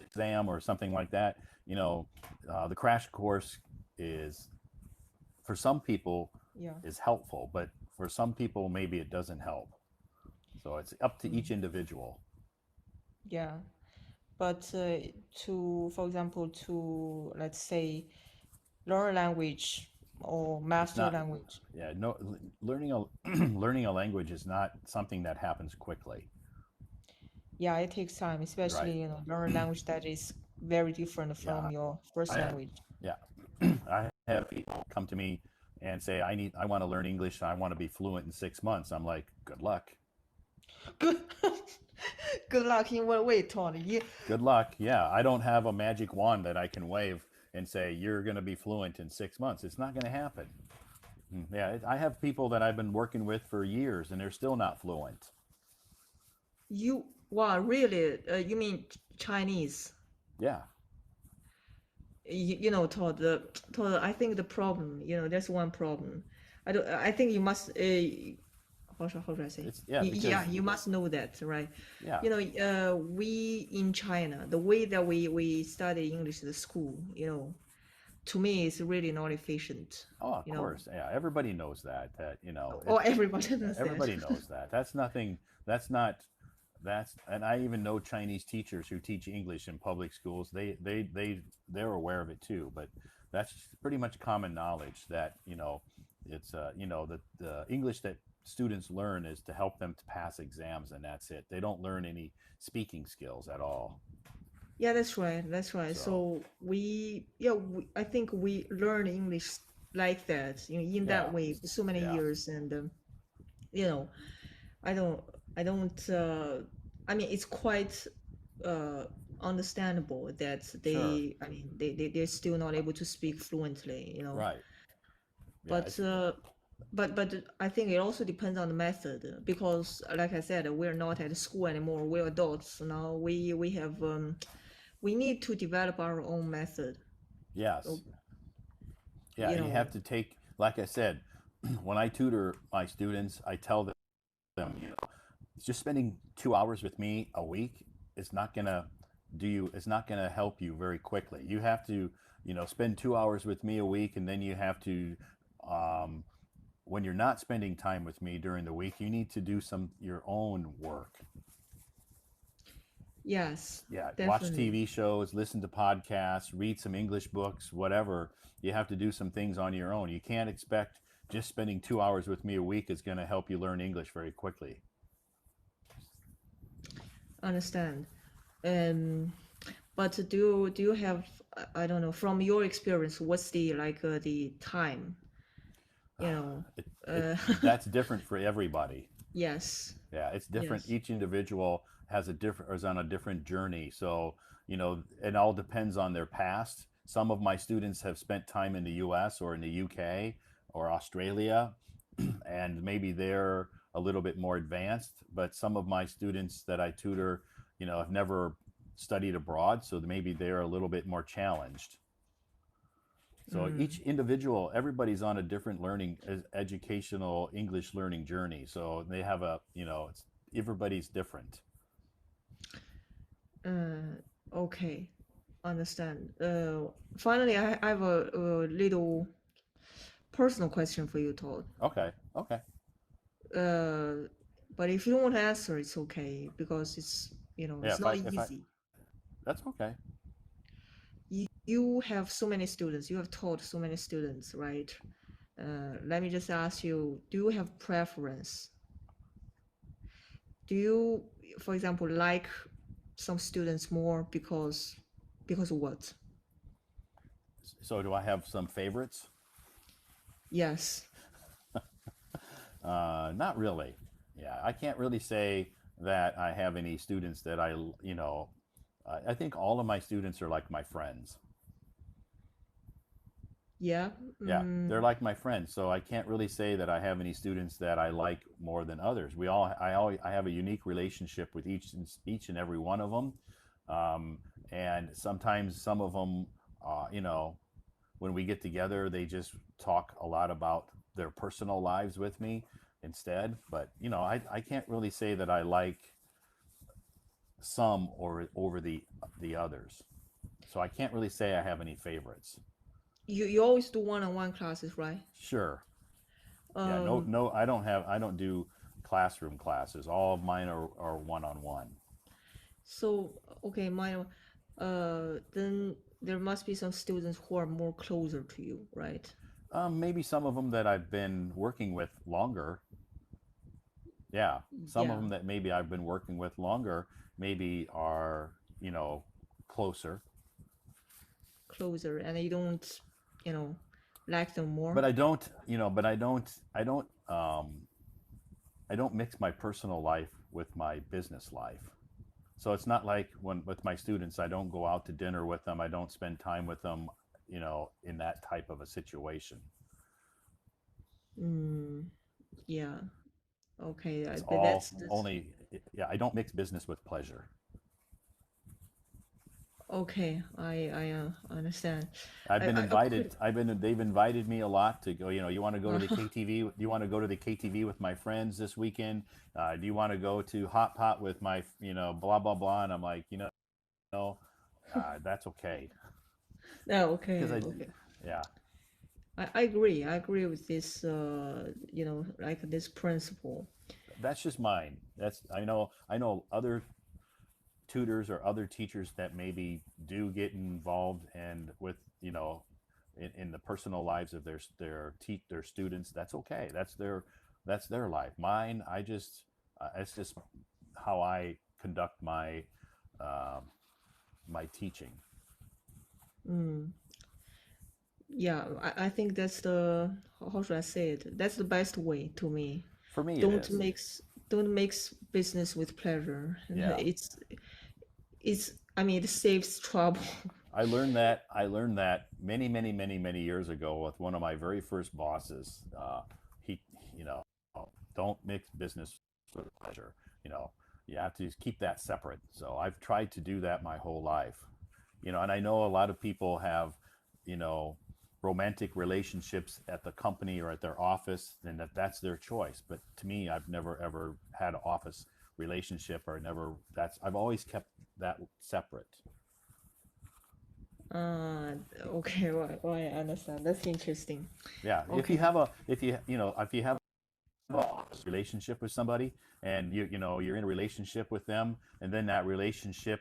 exam or something like that, the crash course is for some people yeah. is helpful, but for some people maybe it doesn't help. So it's up to each Mm, individual. yeah. But for example, let's say, learn a language or It's master a not, language, yeah, no, learning a learning a language is not something that happens quickly. yeah, it takes time, Right. especially, learn a language that is very different Yeah. from your first I language. yeah. I have people come to me and say, I want to learn English. I want to be fluent in 6 months. I'm like, good luck. Good, good luck in what way, Tony? Yeah. Good luck. Yeah. I don't have a magic wand that I can wave and say, you're going to be fluent in 6 months. It's not going to happen. Yeah. I have people that I've been working with for years and they're still not fluent. Wow, really? You mean Chinese? Yeah. Todd, Todd, I think the problem, there's one problem. I think you must, how should I say? It's, yeah, Yeah, because, you must know that, right? yeah, We in China, the way that we study English at the school, to me is really not efficient, oh, of you know. course. Yeah. Everybody knows that, Or everybody does that. everybody knows that. That's nothing, that's not, and I even know Chinese teachers who teach English in public schools. They're aware of it too, but that's pretty much common knowledge that, it's, the English that students learn is to help them to pass exams and that's it. They don't learn any speaking skills at all. Yeah, that's right. That's right. So, So I think we learn English like that, in yeah, that way for so many yeah, years, and you know, I don't, I don't. I mean, it's quite uh, understandable that sure. I mean, they're still not able to speak fluently. Right. Yeah. But It's, But I think it also depends on the method because, like I said, we're not at school anymore. We're adults now. We have we need to develop our own method. So, Yes. Yeah, you you know, have to take, like I said, when I tutor my students, I tell them, just spending 2 hours with me a week is not gonna it's not gonna help you very quickly. You have to, spend 2 hours with me a week, and then you have to, um, when you're not spending time with me during the week, you need to do some your own work. yes, Yeah, watch definitely. TV shows, listen to podcasts, read some English books, whatever. You have to do some things on your own. You can't expect just spending 2 hours with me a week is going to help you learn English very quickly. Understand. Um, but do you have I don't know from your experience, what's the the time? You know, It, uh, that's different for everybody. yes, Yeah, it's different. yes. Each individual has a different, or is on a different journey. So, it all depends on their past. Some of my students have spent time in the US or in the UK or Australia, and maybe they're a little bit more advanced. But some of my students that I tutor, have never studied abroad. So maybe they're a little bit more challenged. So Mm, each individual, everybody's on a different educational English learning journey. So they have everybody's different. okay, understand. Finally, I have a little personal question for you, Todd. Okay, okay, Uh, but if you don't want to answer, it's okay because it's yeah. it's not easy. That's okay. You have so many students. You have taught so many students, right? Let me just ask you: do you have preference? Do you, for example, like some students more because of what? So do I have some favorites? Yes. Not really. Yeah, I can't really say that I have any students that I think all of my students are like my friends. Yeah. Yeah, they're Mm, like my friends. So I can't really say that I have any students that I like more than others. I have a unique relationship with each and every one of them. Um, and sometimes some of them, when we get together, they just talk a lot about their personal lives with me instead. But I can't really say that I like some or over the others. So I can't really say I have any favorites. you always do one-on-one classes, right? Sure. Yeah, no, Um, no, I don't do classroom classes. All of mine are one on one. so okay, mine. Then there must be some students who are more closer to you, right? Maybe some of them that I've been working with longer. Yeah, some of Yeah, them that maybe I've been working with longer maybe are, closer. closer, and you don't, you know, like them more. But I don't, but I don't mix my personal life with my business life. So it's not like when with my students, I don't go out to dinner with them. I don't spend time with them, in that type of a situation. Mm, yeah. Okay. It's all That's only, yeah, I don't mix business with pleasure. okay. I understand. I've been I invited, could. they've invited me a lot to go, you want to go to the KTV? Do you want to go to the KTV with my friends this weekend? Do you want to go to Hot Pot with my, blah, blah, blah. And I'm like, no, that's okay. No, Because okay, okay. yeah, I agree. I agree with this. Like this principle. that's just mine. I know other tutors or other teachers that maybe do get involved and with in the personal lives of their students. That's okay. That's their life. Mine, it's just how I conduct um, my teaching. Mm, yeah, I think that's how should I say it? That's the best way to me. For me, it Don't is. mix don't mix business with pleasure. Yeah, It's I mean it saves trouble. I learned that many, many, many, many years ago with one of my very first bosses. He Don't mix business with pleasure. You know, you have to keep that separate. So I've tried to do that my whole life. And I know a lot of people have, you know, romantic relationships at the company or at their office, and that's their choice. But to me, I've never ever had an office relationship, or never. I've always kept that separate. Uh, okay, well, I understand. That's interesting. Yeah, if you Okay. have a, if you have a relationship with somebody, and you're in a relationship with them, and then that relationship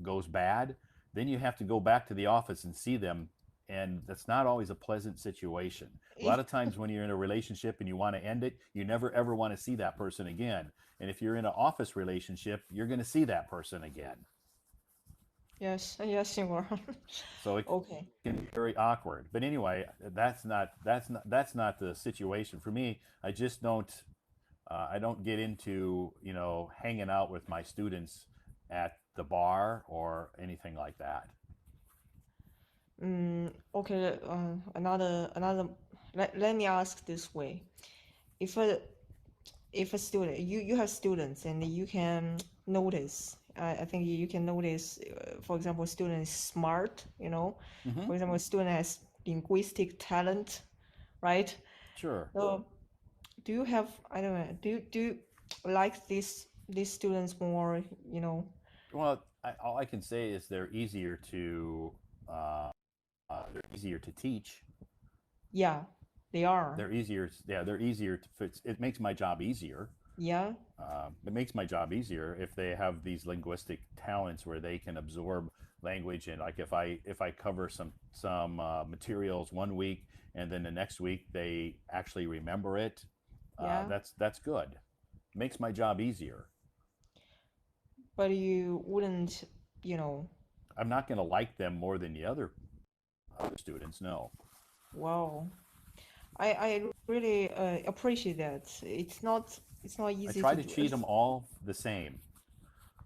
goes bad, then you have to go back to the office and see them, and that's not always a pleasant situation. A lot of times when you're in a relationship and you want to end it, you never ever want to see that person again. And if you're in an office relationship, you're going to see that person again. Yes, yes, you are. So it Okay. can be very awkward. But anyway, that's not the situation for me. I don't get into hanging out with my students at the bar or anything like that. Okay, another let me ask this way. If a student you have students and you can notice I think you can notice for example a student is smart, Hmm. for example a student has linguistic talent, right? Sure. So do you have I don't know do you like these students more, Well, all I can say is uh, they're easier to teach. yeah, they are, They're easier. Yeah, they're easier to fix. It makes my job easier. yeah, It makes my job easier if they have these linguistic talents where they can absorb language, and like if I cover some materials one week, and then the next week they actually remember it. yeah, That's good. Makes my job easier. but you wouldn't, you know I'm not going to like them more than the other students. No. wow, I really appreciate that. It's not I easy try to to do. treat them all the same.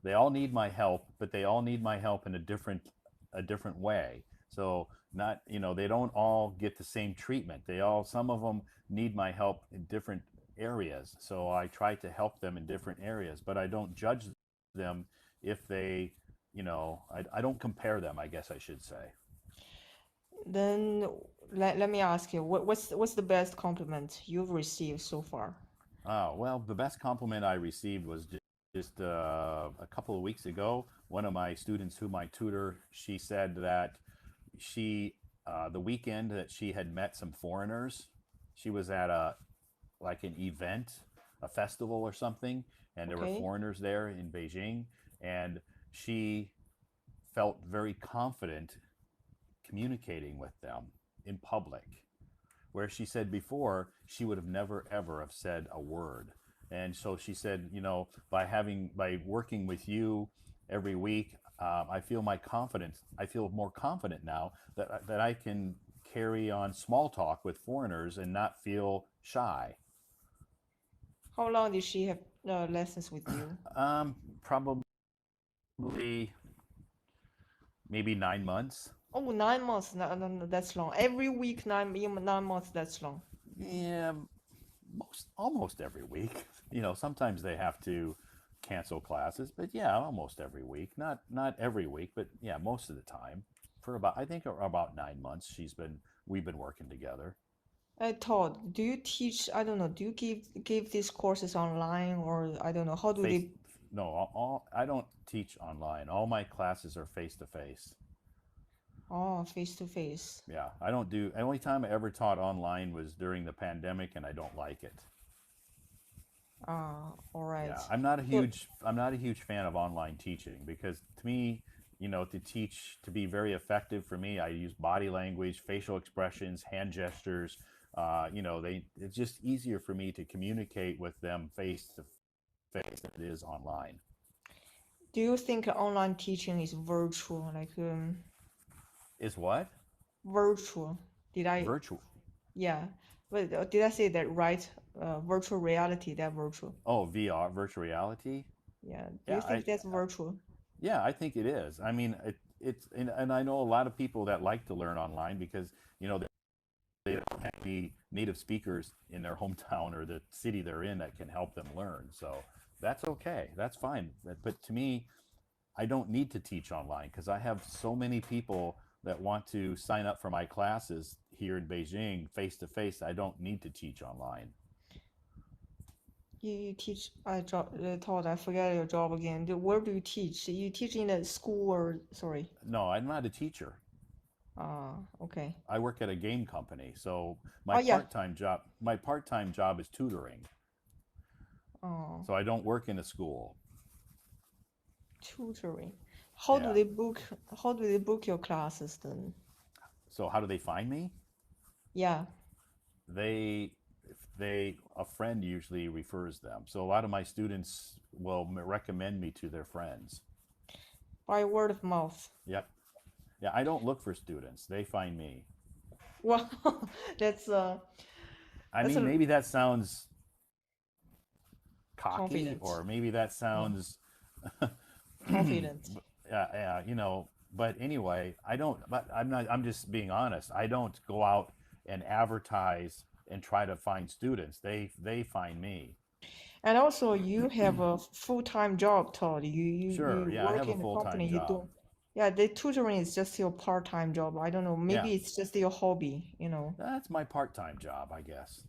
They all need my help, but they all need my help in a different way. So not, they don't all get the same treatment. Some of them need my help in different areas. So I try to help them in different areas, but I don't judge them if they, I don't compare them, I guess I should say. Then let me ask you, what's the best compliment you've received so far? Oh, well, the best compliment I received was just a couple of weeks ago. One of my students whom I tutor, she said that the weekend that she had met some foreigners, she was at like an event, a festival or something, and there were Okay. foreigners there in Beijing, and she felt very confident communicating with them in public, where she said before she would have never ever have said a word. And so she said, by working with you every week, I feel more confident now that I can carry on small talk with foreigners and not feel shy. How long did she have lessons with you? Probably maybe 9 months. Oh, 9 months. No, no, no, that's long. Every week, 9 months, that's long. Yeah, almost every week. Sometimes they have to cancel classes, but yeah, almost every week. Not every week, but yeah, most of the time. For about 9 months, we've been working together. Todd, do you teach, I don't know, do you give these courses online or I don't know, how do Face they, No, I don't teach online. All my classes are face to face. oh, face to face? Yeah, I don't do. The only time I ever taught online was during the pandemic, and I don't like it. Ah, all right. Yeah, So, I'm not a huge fan of online teaching, because to me, to be very effective for me, I use body language, facial expressions, hand gestures. It's just easier for me to communicate with them face to face than it is online. do you think online teaching is virtual? Like, Is what? virtual? Did I, Virtual. yeah. But did I say that right? Virtual reality, that virtual. Oh, VR, virtual reality. Yeah. Do Yeah, you think that's virtual? yeah, I think it is. I mean, it's and I know a lot of people that like to learn online because they don't have be native speakers in their hometown or the city they're in that can help them learn. So that's okay. That's fine. But to me, I don't need to teach online because I have so many people that want to sign up for my classes here in Beijing face to face. I don't need to teach online. You teach, Todd, I forget your job again. Where do you teach? You teach in a school or, sorry. No, I'm not a teacher. Okay. I work at a game company. So Oh, yeah. my part-time job is tutoring. Oh, So I don't work in a school. tutoring. How do Yeah. they book your classes then? So how do they find me? Yeah. A friend usually refers them. So a lot of my students will recommend me to their friends. By word of mouth. Yep. Yeah, I don't look for students. They find me. Well, that's I That's mean, a maybe that sounds cocky, confident. or maybe that Yeah. sounds, Confident. yeah, but anyway, but I'm just being honest. I don't go out and advertise and try to find students. They find me. And also you have a full-time job, Todd. Sure. You Yeah, I work have a in a company, full-time you job. don't. Yeah, the tutoring is just your part-time job. I don't know. Yeah, Maybe it's just your hobby, you know. that's my part-time job, I guess.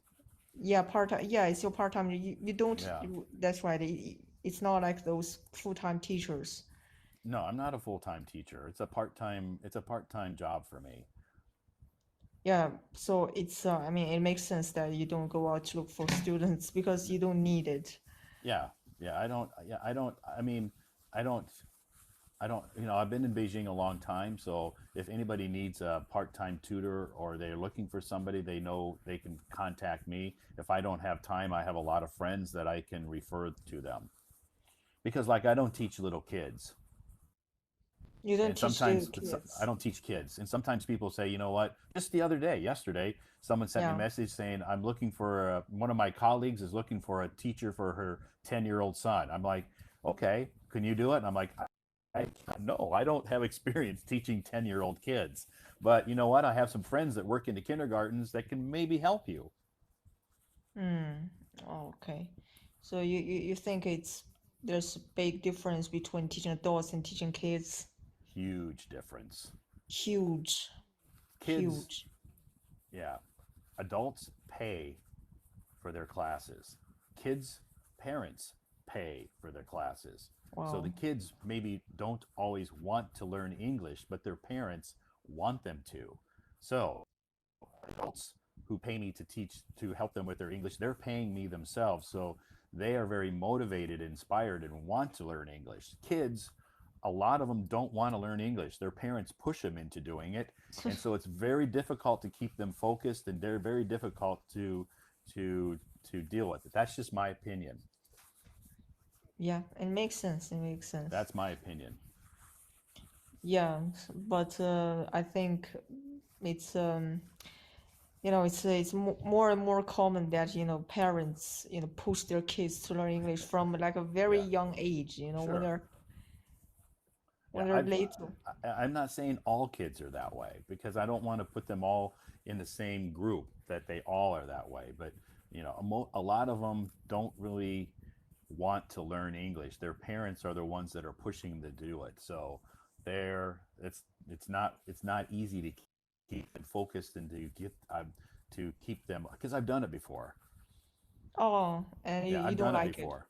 Yeah, part-time. Yeah, it's your part-time. You don't. Yeah. That's right. It's not like those full-time teachers. No, I'm not a full-time teacher. It's a part-time job for me. Yeah, so it's. I mean, it makes sense that you don't go out to look for students because you don't need it. Yeah. Yeah, I mean, I don't I've been in Beijing a long time, so if anybody needs a part-time tutor or they're looking for somebody, they know they can contact me. If I don't have time, I have a lot of friends that I can refer to them. Because like I don't teach little kids. You don't And teach little sometimes I kids. don't teach kids. And sometimes people say, you know what? Just yesterday, someone sent me a Yeah. message saying, I'm looking for one of my colleagues is looking for a teacher for her 10-year-old son. I'm like, okay, can you do it? And I'm like, I no, I don't have experience teaching 10-year-old kids. But you know what? I have some friends that work in the kindergartens that can maybe help you. Hmm. Okay. So you think there's a big difference between teaching adults and teaching kids? Huge difference. Huge, Kids, huge. yeah, adults pay for their classes. Kids, parents pay for their classes. So the Wow. kids maybe don't always want to learn English, but their parents want them to. So adults who pay me to teach to help them with their English, they're paying me themselves. So they are very motivated, inspired, and want to learn English. Kids, a lot of them don't want to learn English. Their parents push them into doing it. And so it's very difficult to keep them focused, and they're very difficult to to deal with it. That's just my opinion. Yeah, it makes sense. It makes sense. That's my opinion. Yeah, but I think it's it's more and more common that parents push their kids to learn English from like a very Yeah, young age. When sure. Yeah, they're little. I'm not saying all kids are that way because I don't want to put them all in the same group that they all are that way. But a lot of them don't really want to learn English. Their parents are the ones that are pushing them to do it. So they're it's not easy to keep them focused and to keep them because I've done it before. Oh, and Yeah, you I've don't done it like it. before.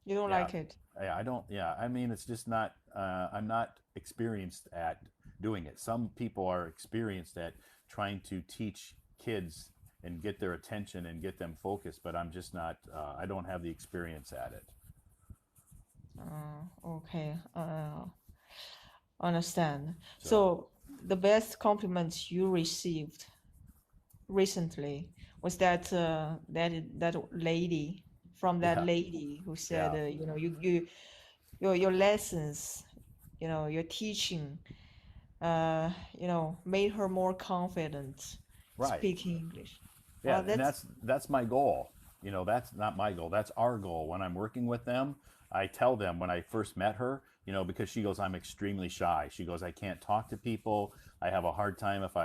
You don't Yeah, like it. yeah, I don't. Yeah, I mean, it's just not. I'm not experienced at doing it. Some people are experienced at trying to teach kids and get their attention and get them focused, but I'm just not. I don't have the experience at it. Okay. Understand. So So the best compliment you received recently was that lady from that yeah, lady who said yeah, your lessons, your teaching, made her more confident right. speaking English. Yeah, Wow, and that's that's my goal. That's not my goal. That's our goal. When I'm working with them, I tell them when I first met her, because she goes, I'm extremely shy. She goes, I can't talk to people. I have a hard time if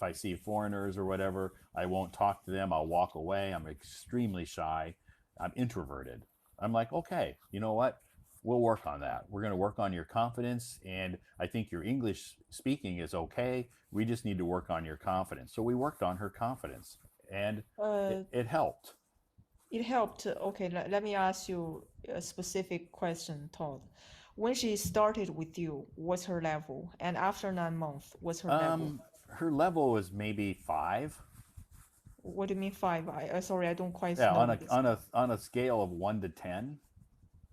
I see foreigners or whatever. I won't talk to them. I'll walk away. I'm extremely shy. I'm introverted. I'm like, okay, you know what? We'll work on that. We're going to work on your confidence. And I think your English speaking is okay. We just need to work on your confidence. So we worked on her confidence and Uh, it helped. it helped. Okay, let me ask you a specific question, Todd. When she started with you, what's her level? And after 9 months, what's her level? Her level was maybe 5. What do you mean five? Sorry, I don't quite Yeah, know on a this. on a on a scale of 1 to 10.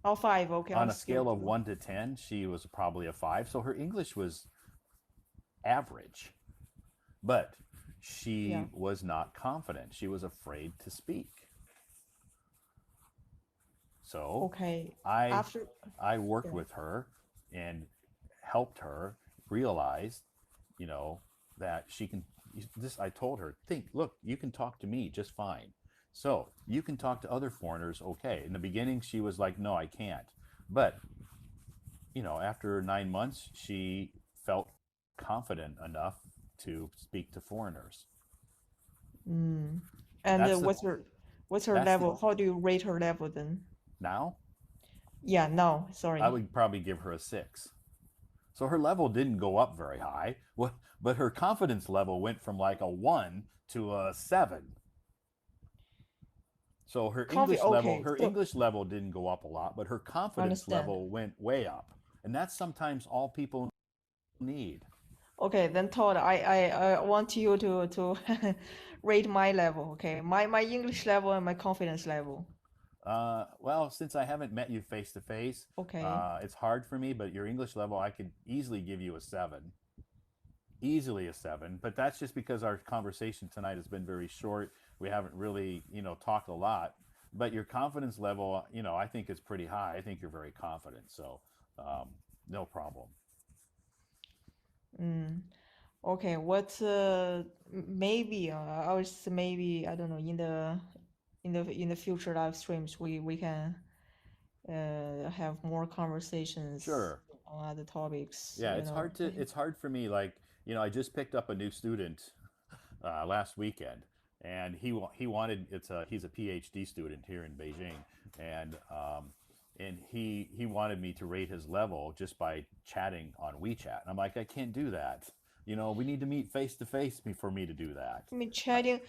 Oh, five. Okay, On on a scale scale of two. 1 to 10, she was probably a 5. So her English was average, but Yeah. she was not confident. She was afraid to speak. So Okay. I After, I worked yeah. with her and helped her realize, you know, that she can. This I told her, think, look, you can talk to me just fine. So you can talk to other foreigners, okay. In the beginning, she was like, no, I can't. But after 9 months, she felt confident enough to speak to foreigners. Mm. And That's the what's her that's the level? How do you rate her level then? now Yeah, no, I sorry. would probably give her a 6. So her level didn't go up very high, but her confidence level went from like a 1 to a 7. So Okay, her so English level didn't go up a lot, but her confidence understand. level went way up. And that's sometimes all people need. Okay, then Todd, I want you to rate my level. Okay, my English level and my confidence level. Well, since I haven't met you face to face, Okay. it's hard for me, but your English level, I could easily give you a 7. Easily a 7, but that's just because our conversation tonight has been very short. We haven't really, talked a lot. But your confidence level, I think is pretty high. I think you're very confident. So, um, no problem. Mm. Okay, what maybe I was maybe I don't know in the future live streams we can have more conversations Sure. on other topics, Yeah, it's hard for me. Like, I just picked up a new student last weekend, and he wanted he's a PhD student here in Beijing, and he wanted me to rate his level just by chatting on WeChat. And I'm like, I can't do that. We need to meet face to face for me to do that. I mean chatting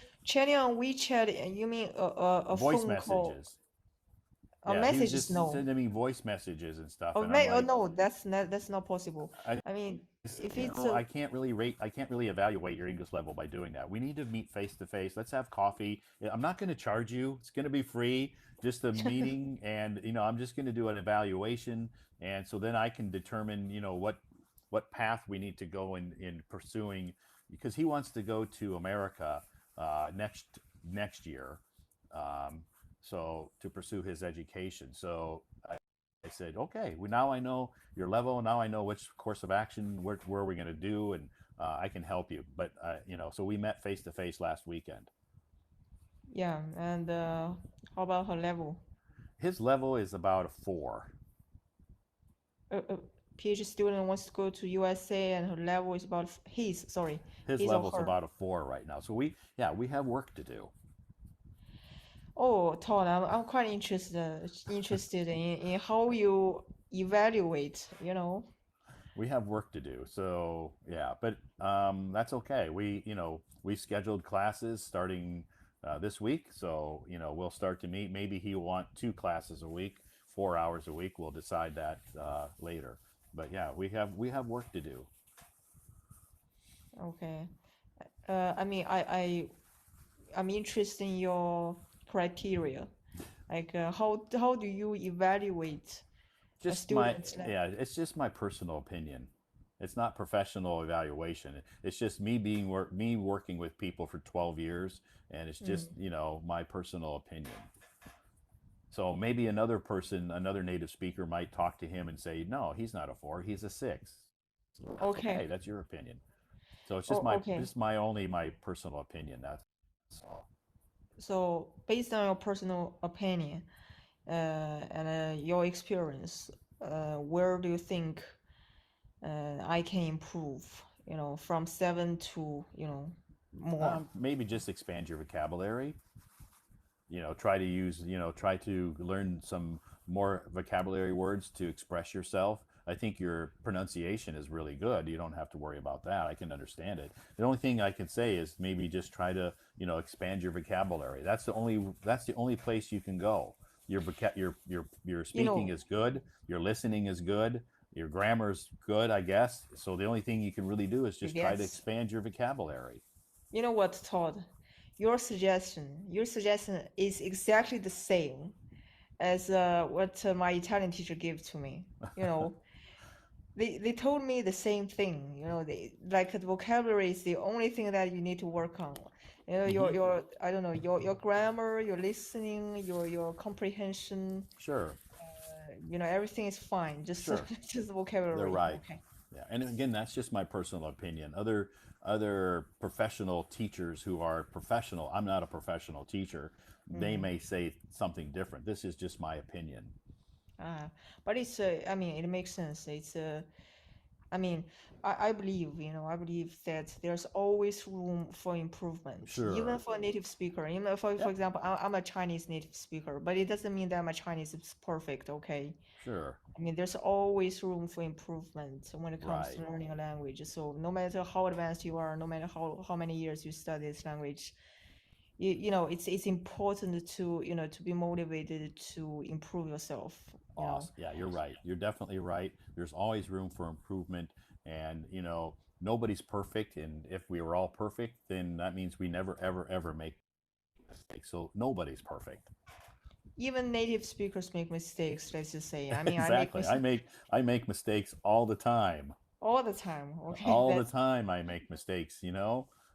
on WeChat, you mean a Voice phone call, messages. a Yeah, he was messages? just No. sending me voice messages and stuff, Oh, and I'm oh like, no, that's not possible. I I mean, if you it's know, a I can't really evaluate your English level by doing that. We need to meet face to face. Let's have coffee. Yeah, I'm not going to charge you. It's going to be free, just a meeting, and I'm just going to do an evaluation, and so then I can determine, what path we need to go in pursuing, because he wants to go to America next year, um, so to pursue his education. So I said, okay, well, now I know your level. Now I know which course of action, where are we going to do, and I can help you. But, so we met face to face last weekend. yeah, and how about her level? His level is about a 4. A PhD student wants to go to USA and her level is about His his or level's her. about a 4 right now. So we have work to do. Oh, Todd, I'm quite interested in how you evaluate. We have work to do. So yeah, but that's okay. We scheduled classes starting this week. So we'll start to meet. Maybe he'll want 2 classes a week, 4 hours a week. We'll decide that later. But yeah, we have work to do. Okay. I mean, I'm interested in your criteria. Like, how do you evaluate a Just my student's level? Yeah, it's just my personal opinion. It's not professional evaluation. It's just me working with people for 12 years, and it's just Mm. my personal opinion. So maybe another person, another native speaker might talk to him and say, no, he's not a 4, he's a 6. So that's Okay. okay. That's your opinion. So it's just Oh, my okay. just my only my personal opinion. That's all. So based on your personal opinion and your experience, where do you think I can improve? From 7 to more. Maybe just expand your vocabulary. Try to learn some more vocabulary words to express yourself. I think your pronunciation is really good. You don't have to worry about that. I can understand it. The only thing I can say is maybe just try to, expand your vocabulary. That's the only place you can go. Your You speaking know, is good, your listening is good, your grammar's good, I guess. So the only thing you can really do is I just try to guess. expand your vocabulary. You know what, Todd? Your suggestion is exactly the same as what my Italian teacher gave to me. You know, they told me the same thing. Like the vocabulary is the only thing that you need to work on. Hmm. Your I don't know your grammar, your listening, your comprehension. Sure, Everything is fine. Just sure. just They're vocabulary. right. Okay. Yeah, and again, that's just my personal opinion. Other professional teachers who are professional, I'm not a professional teacher. They Mm. may say something different. This is just my opinion. Uh, but I mean, it makes sense. I mean, I believe, I believe that there's always room for improvement, even Sure. for a native speaker. For Yep. example, I'm a Chinese native speaker, but it doesn't mean that my Chinese is perfect, okay? Sure. I mean, there's always room for improvement when it comes to Right. learning a language. So no matter how advanced you are, no matter how many years you study this language, it's important to be motivated to improve yourself, you know. Awesome. Yeah, you're right. You're definitely right. There's always room for improvement, and nobody's perfect. And if we were all perfect, then that means we never, ever, ever make mistakes. So nobody's perfect. Even native speakers make mistakes, let's just say. I mean, I make Exactly. I mistakes make I make mistakes all the time. all the time. Okay, All the that's time I make mistakes,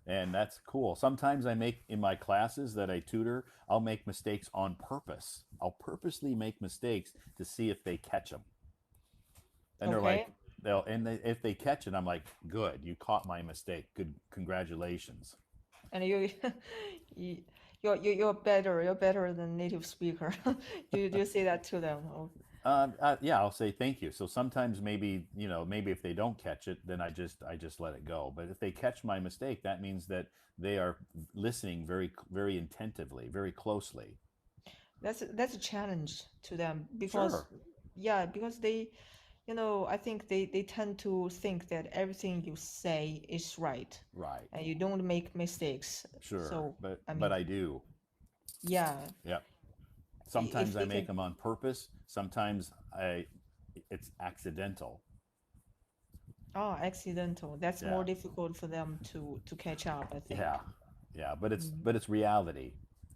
and that's cool. Sometimes I make in my classes that I tutor, I'll make mistakes on purpose. I'll purposely make mistakes to see if they catch them. And they're okay. like, if they catch it, I'm like, good, you caught my mistake. Good, congratulations. And you, you're better than native speaker. Do you say that to them? Oh, Yeah, I'll say thank you. So sometimes maybe if they don't catch it, then I just let it go. But if they catch my mistake, that means that they are listening very very attentively, very closely. that's a challenge to them because Sure. yeah, because I think they tend to think that everything you say is right Right. and you don't make mistakes. Sure. So, But I but mean, I do. yeah, Yep. Sometimes if I they make can, them on purpose. Sometimes it's accidental. accidental, that's more Yeah. difficult for them to catch up, I think. Yeah. Yeah. But it's Mm. but it's reality.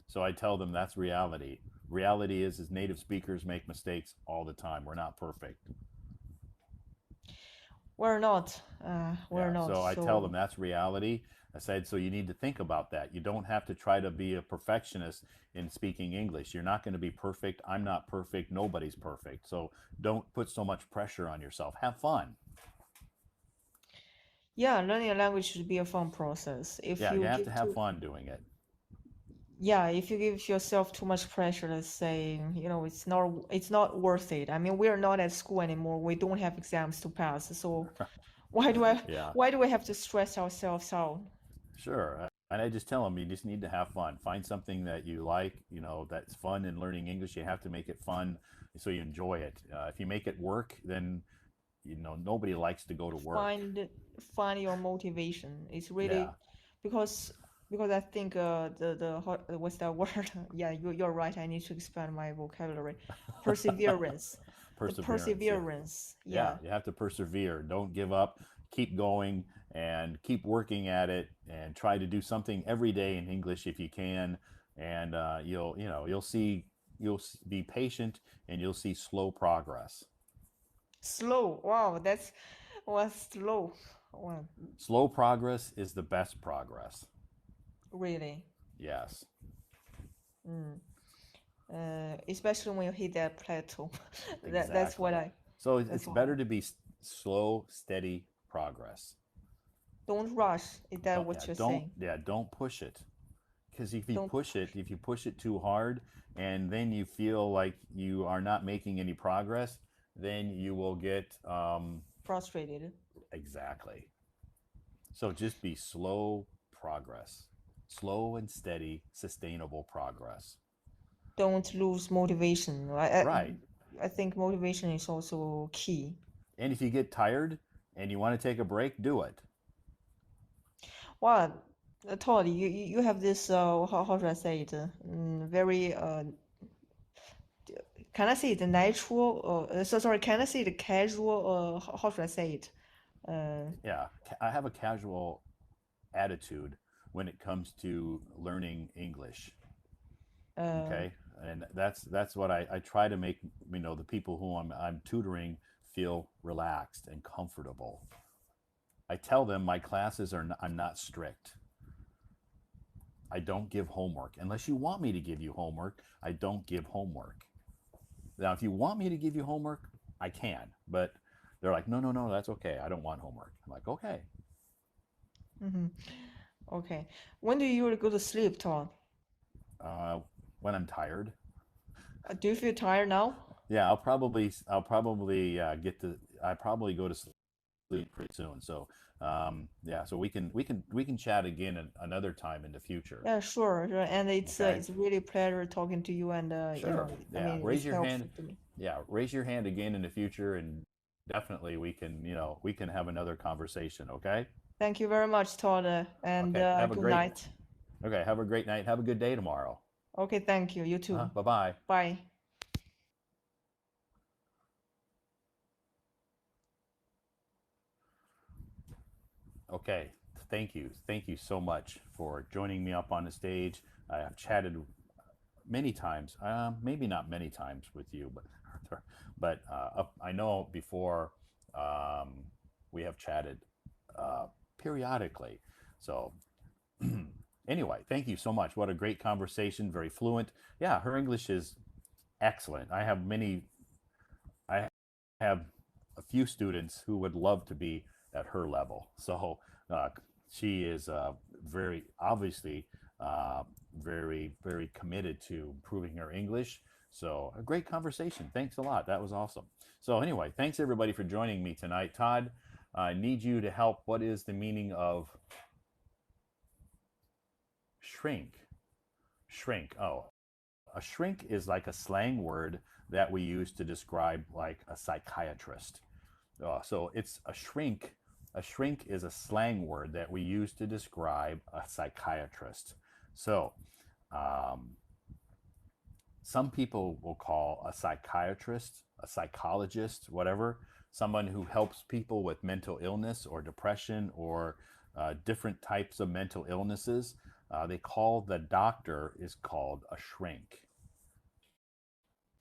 So I tell them that's reality. Reality is native speakers make mistakes all the time. We're not perfect. We're not, we're Yeah. not. So I tell them So that's reality. I said, so you need to think about that. You don't have to try to be a perfectionist in speaking English. You're not going to be perfect. I'm not perfect. Nobody's perfect. So don't put so much pressure on yourself. Have fun. yeah, learning a language should be a fun process. If Yeah, you you have to give have too fun doing it. Yeah, if you give yourself too much pressure, let's say, it's not worth it. I mean, we're not at school anymore. We don't have exams to pass. So why do I Yeah, why do we have to stress ourselves out? sure. And I just tell them you just need to have fun. Find something that you like, that's fun in learning English. You have to make it fun so you enjoy it. If you make it work, then nobody likes to go to work. Find find your motivation. It's Yeah, really because because I think what's that word? Yeah, you're right. I need to expand my vocabulary. Perseverance. The perseverance. Yeah. perseverance. Yeah, Yeah. you have to persevere. Don't give up. Keep going and keep working at it and try to do something every day in English if you can. And you'll be patient and you'll see slow progress. Slow. Wow, that's was slow. Wow, Slow progress is the best progress. really. Yes, Mm. Especially when you hit that plateau. That's what exactly. So that's it's what better to be slow, steady progress. don't rush. Is that Don't yeah, what you're don't saying? yeah, don't push it. Because if Don't push. you push it too hard, and then you feel like you are not making any progress, then you will get Frustrated. exactly. So just be slow progress, slow and steady, sustainable progress. Don't lose motivation. Right. I think motivation is also key. And if you get tired and you want to take a break, do it. Well, Todd, you have this how should I say it? Very can I say it natural? Sorry, can I say it casual? How should I say it? Yeah, I have a casual attitude when it comes to learning English. Uh, Okay, and that's what I try to make the people who I'm tutoring feel relaxed and comfortable. I tell them my classes I'm not strict. I don't give homework unless you want me to give you homework. I don't give homework. Now, if you want me to give you homework, I can, but they're like, no, no, no, that's okay. I don't want homework. I'm like, okay. mhm. Okay. When do you usually go to sleep, Todd? Uh, when I'm tired, Do you feel tired now? yeah, I'll probably I probably go to sleep pretty soon. So, yeah, so we can chat again another time in the future. Yeah, sure, sure. And Okay. it's really a pleasure talking to you, and Sure. I Yeah. mean, Raise it's your hand. helpful to me. Yeah. Raise your hand again in the future, and definitely we can have another conversation. Okay. Thank you very much, Todd, and Okay. Have a good great. night. Okay. Have a great night. Have a good day tomorrow. Okay, thank you. You too. Bye bye. Bye. Okay. Thank you. Thank you so much for joining me up on the stage. I have chatted many times, maybe not many times with you, but I know before we have chatted periodically. So anyway, thank you so much. What a great conversation. Very fluent. Yeah, her English is excellent. I have a few students who would love to be at her level. So uh, she is very obviously very committed to improving her English. So a great conversation. Thanks a lot. That was awesome. So anyway, thanks everybody for joining me tonight. Todd, I need you to help. What is the meaning of shrink? Shrink. Oh, a shrink is like a slang word that we use to describe like a psychiatrist. So it's a shrink. A shrink is a slang word that we use to describe a psychiatrist. So um, some people will call a psychiatrist, a psychologist, whatever, someone who helps people with mental illness or depression or different types of mental illnesses. They call the doctor is called a shrink.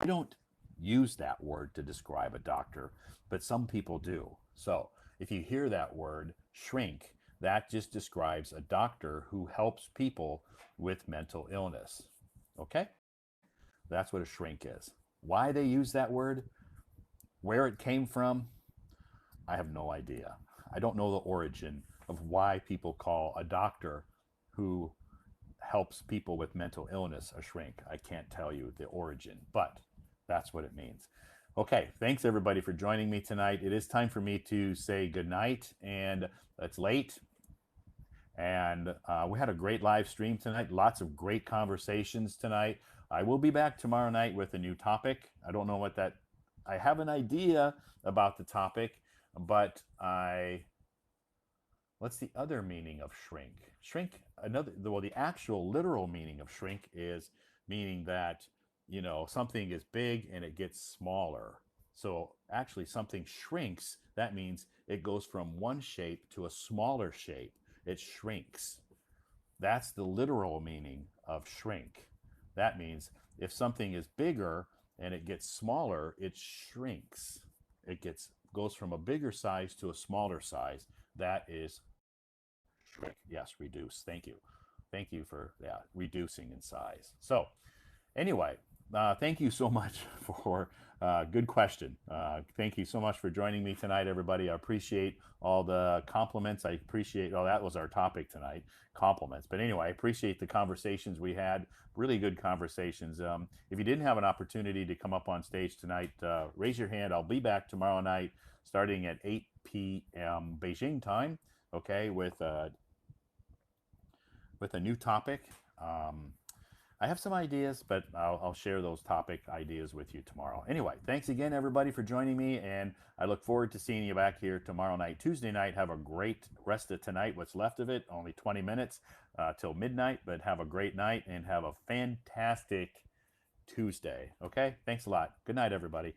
We don't use that word to describe a doctor, but some people do. So if you hear that word shrink, that just describes a doctor who helps people with mental illness. Okay? That's what a shrink is. Why they use that word, where it came from, I have no idea. I don't know the origin of why people call a doctor who helps people with mental illness a shrink. I can't tell you the origin, but that's what it means. Okay, thanks everybody for joining me tonight. It is time for me to say goodnight, and it's late. And we had a great live stream tonight, lots of great conversations tonight. I will be back tomorrow night with a new topic. I don't know what that, I have an idea about the topic, but what's the other meaning of shrink? Shrink, the actual literal meaning of shrink is meaning that, something is big and it gets smaller. So actually something shrinks, that means it goes from one shape to a smaller shape. It shrinks. That's the literal meaning of shrink. That means if something is bigger and it gets smaller, it shrinks. Goes from a bigger size to a smaller size. That is shrink. Yes, reduce. Thank you. Thank you for reducing in size. So anyway, thank you so much for good question. Thank you so much for joining me tonight, everybody. I appreciate all the compliments. I appreciate, oh, that was our topic tonight, compliments. But anyway, I appreciate the conversations we had, really good conversations. If you didn't have an opportunity to come up on stage tonight, raise your hand. I'll be back tomorrow night starting at 8 p.m. Beijing time, okay, with a new topic. I have some ideas, but I'll share those topic ideas with you tomorrow. Anyway, thanks again, everybody, for joining me, and I look forward to seeing you back here tomorrow night, Tuesday night. Have a great rest of tonight, what's left of it, only 20 minutes till midnight, but have a great night and have a fantastic Tuesday. Okay, thanks a lot. Good night, everybody.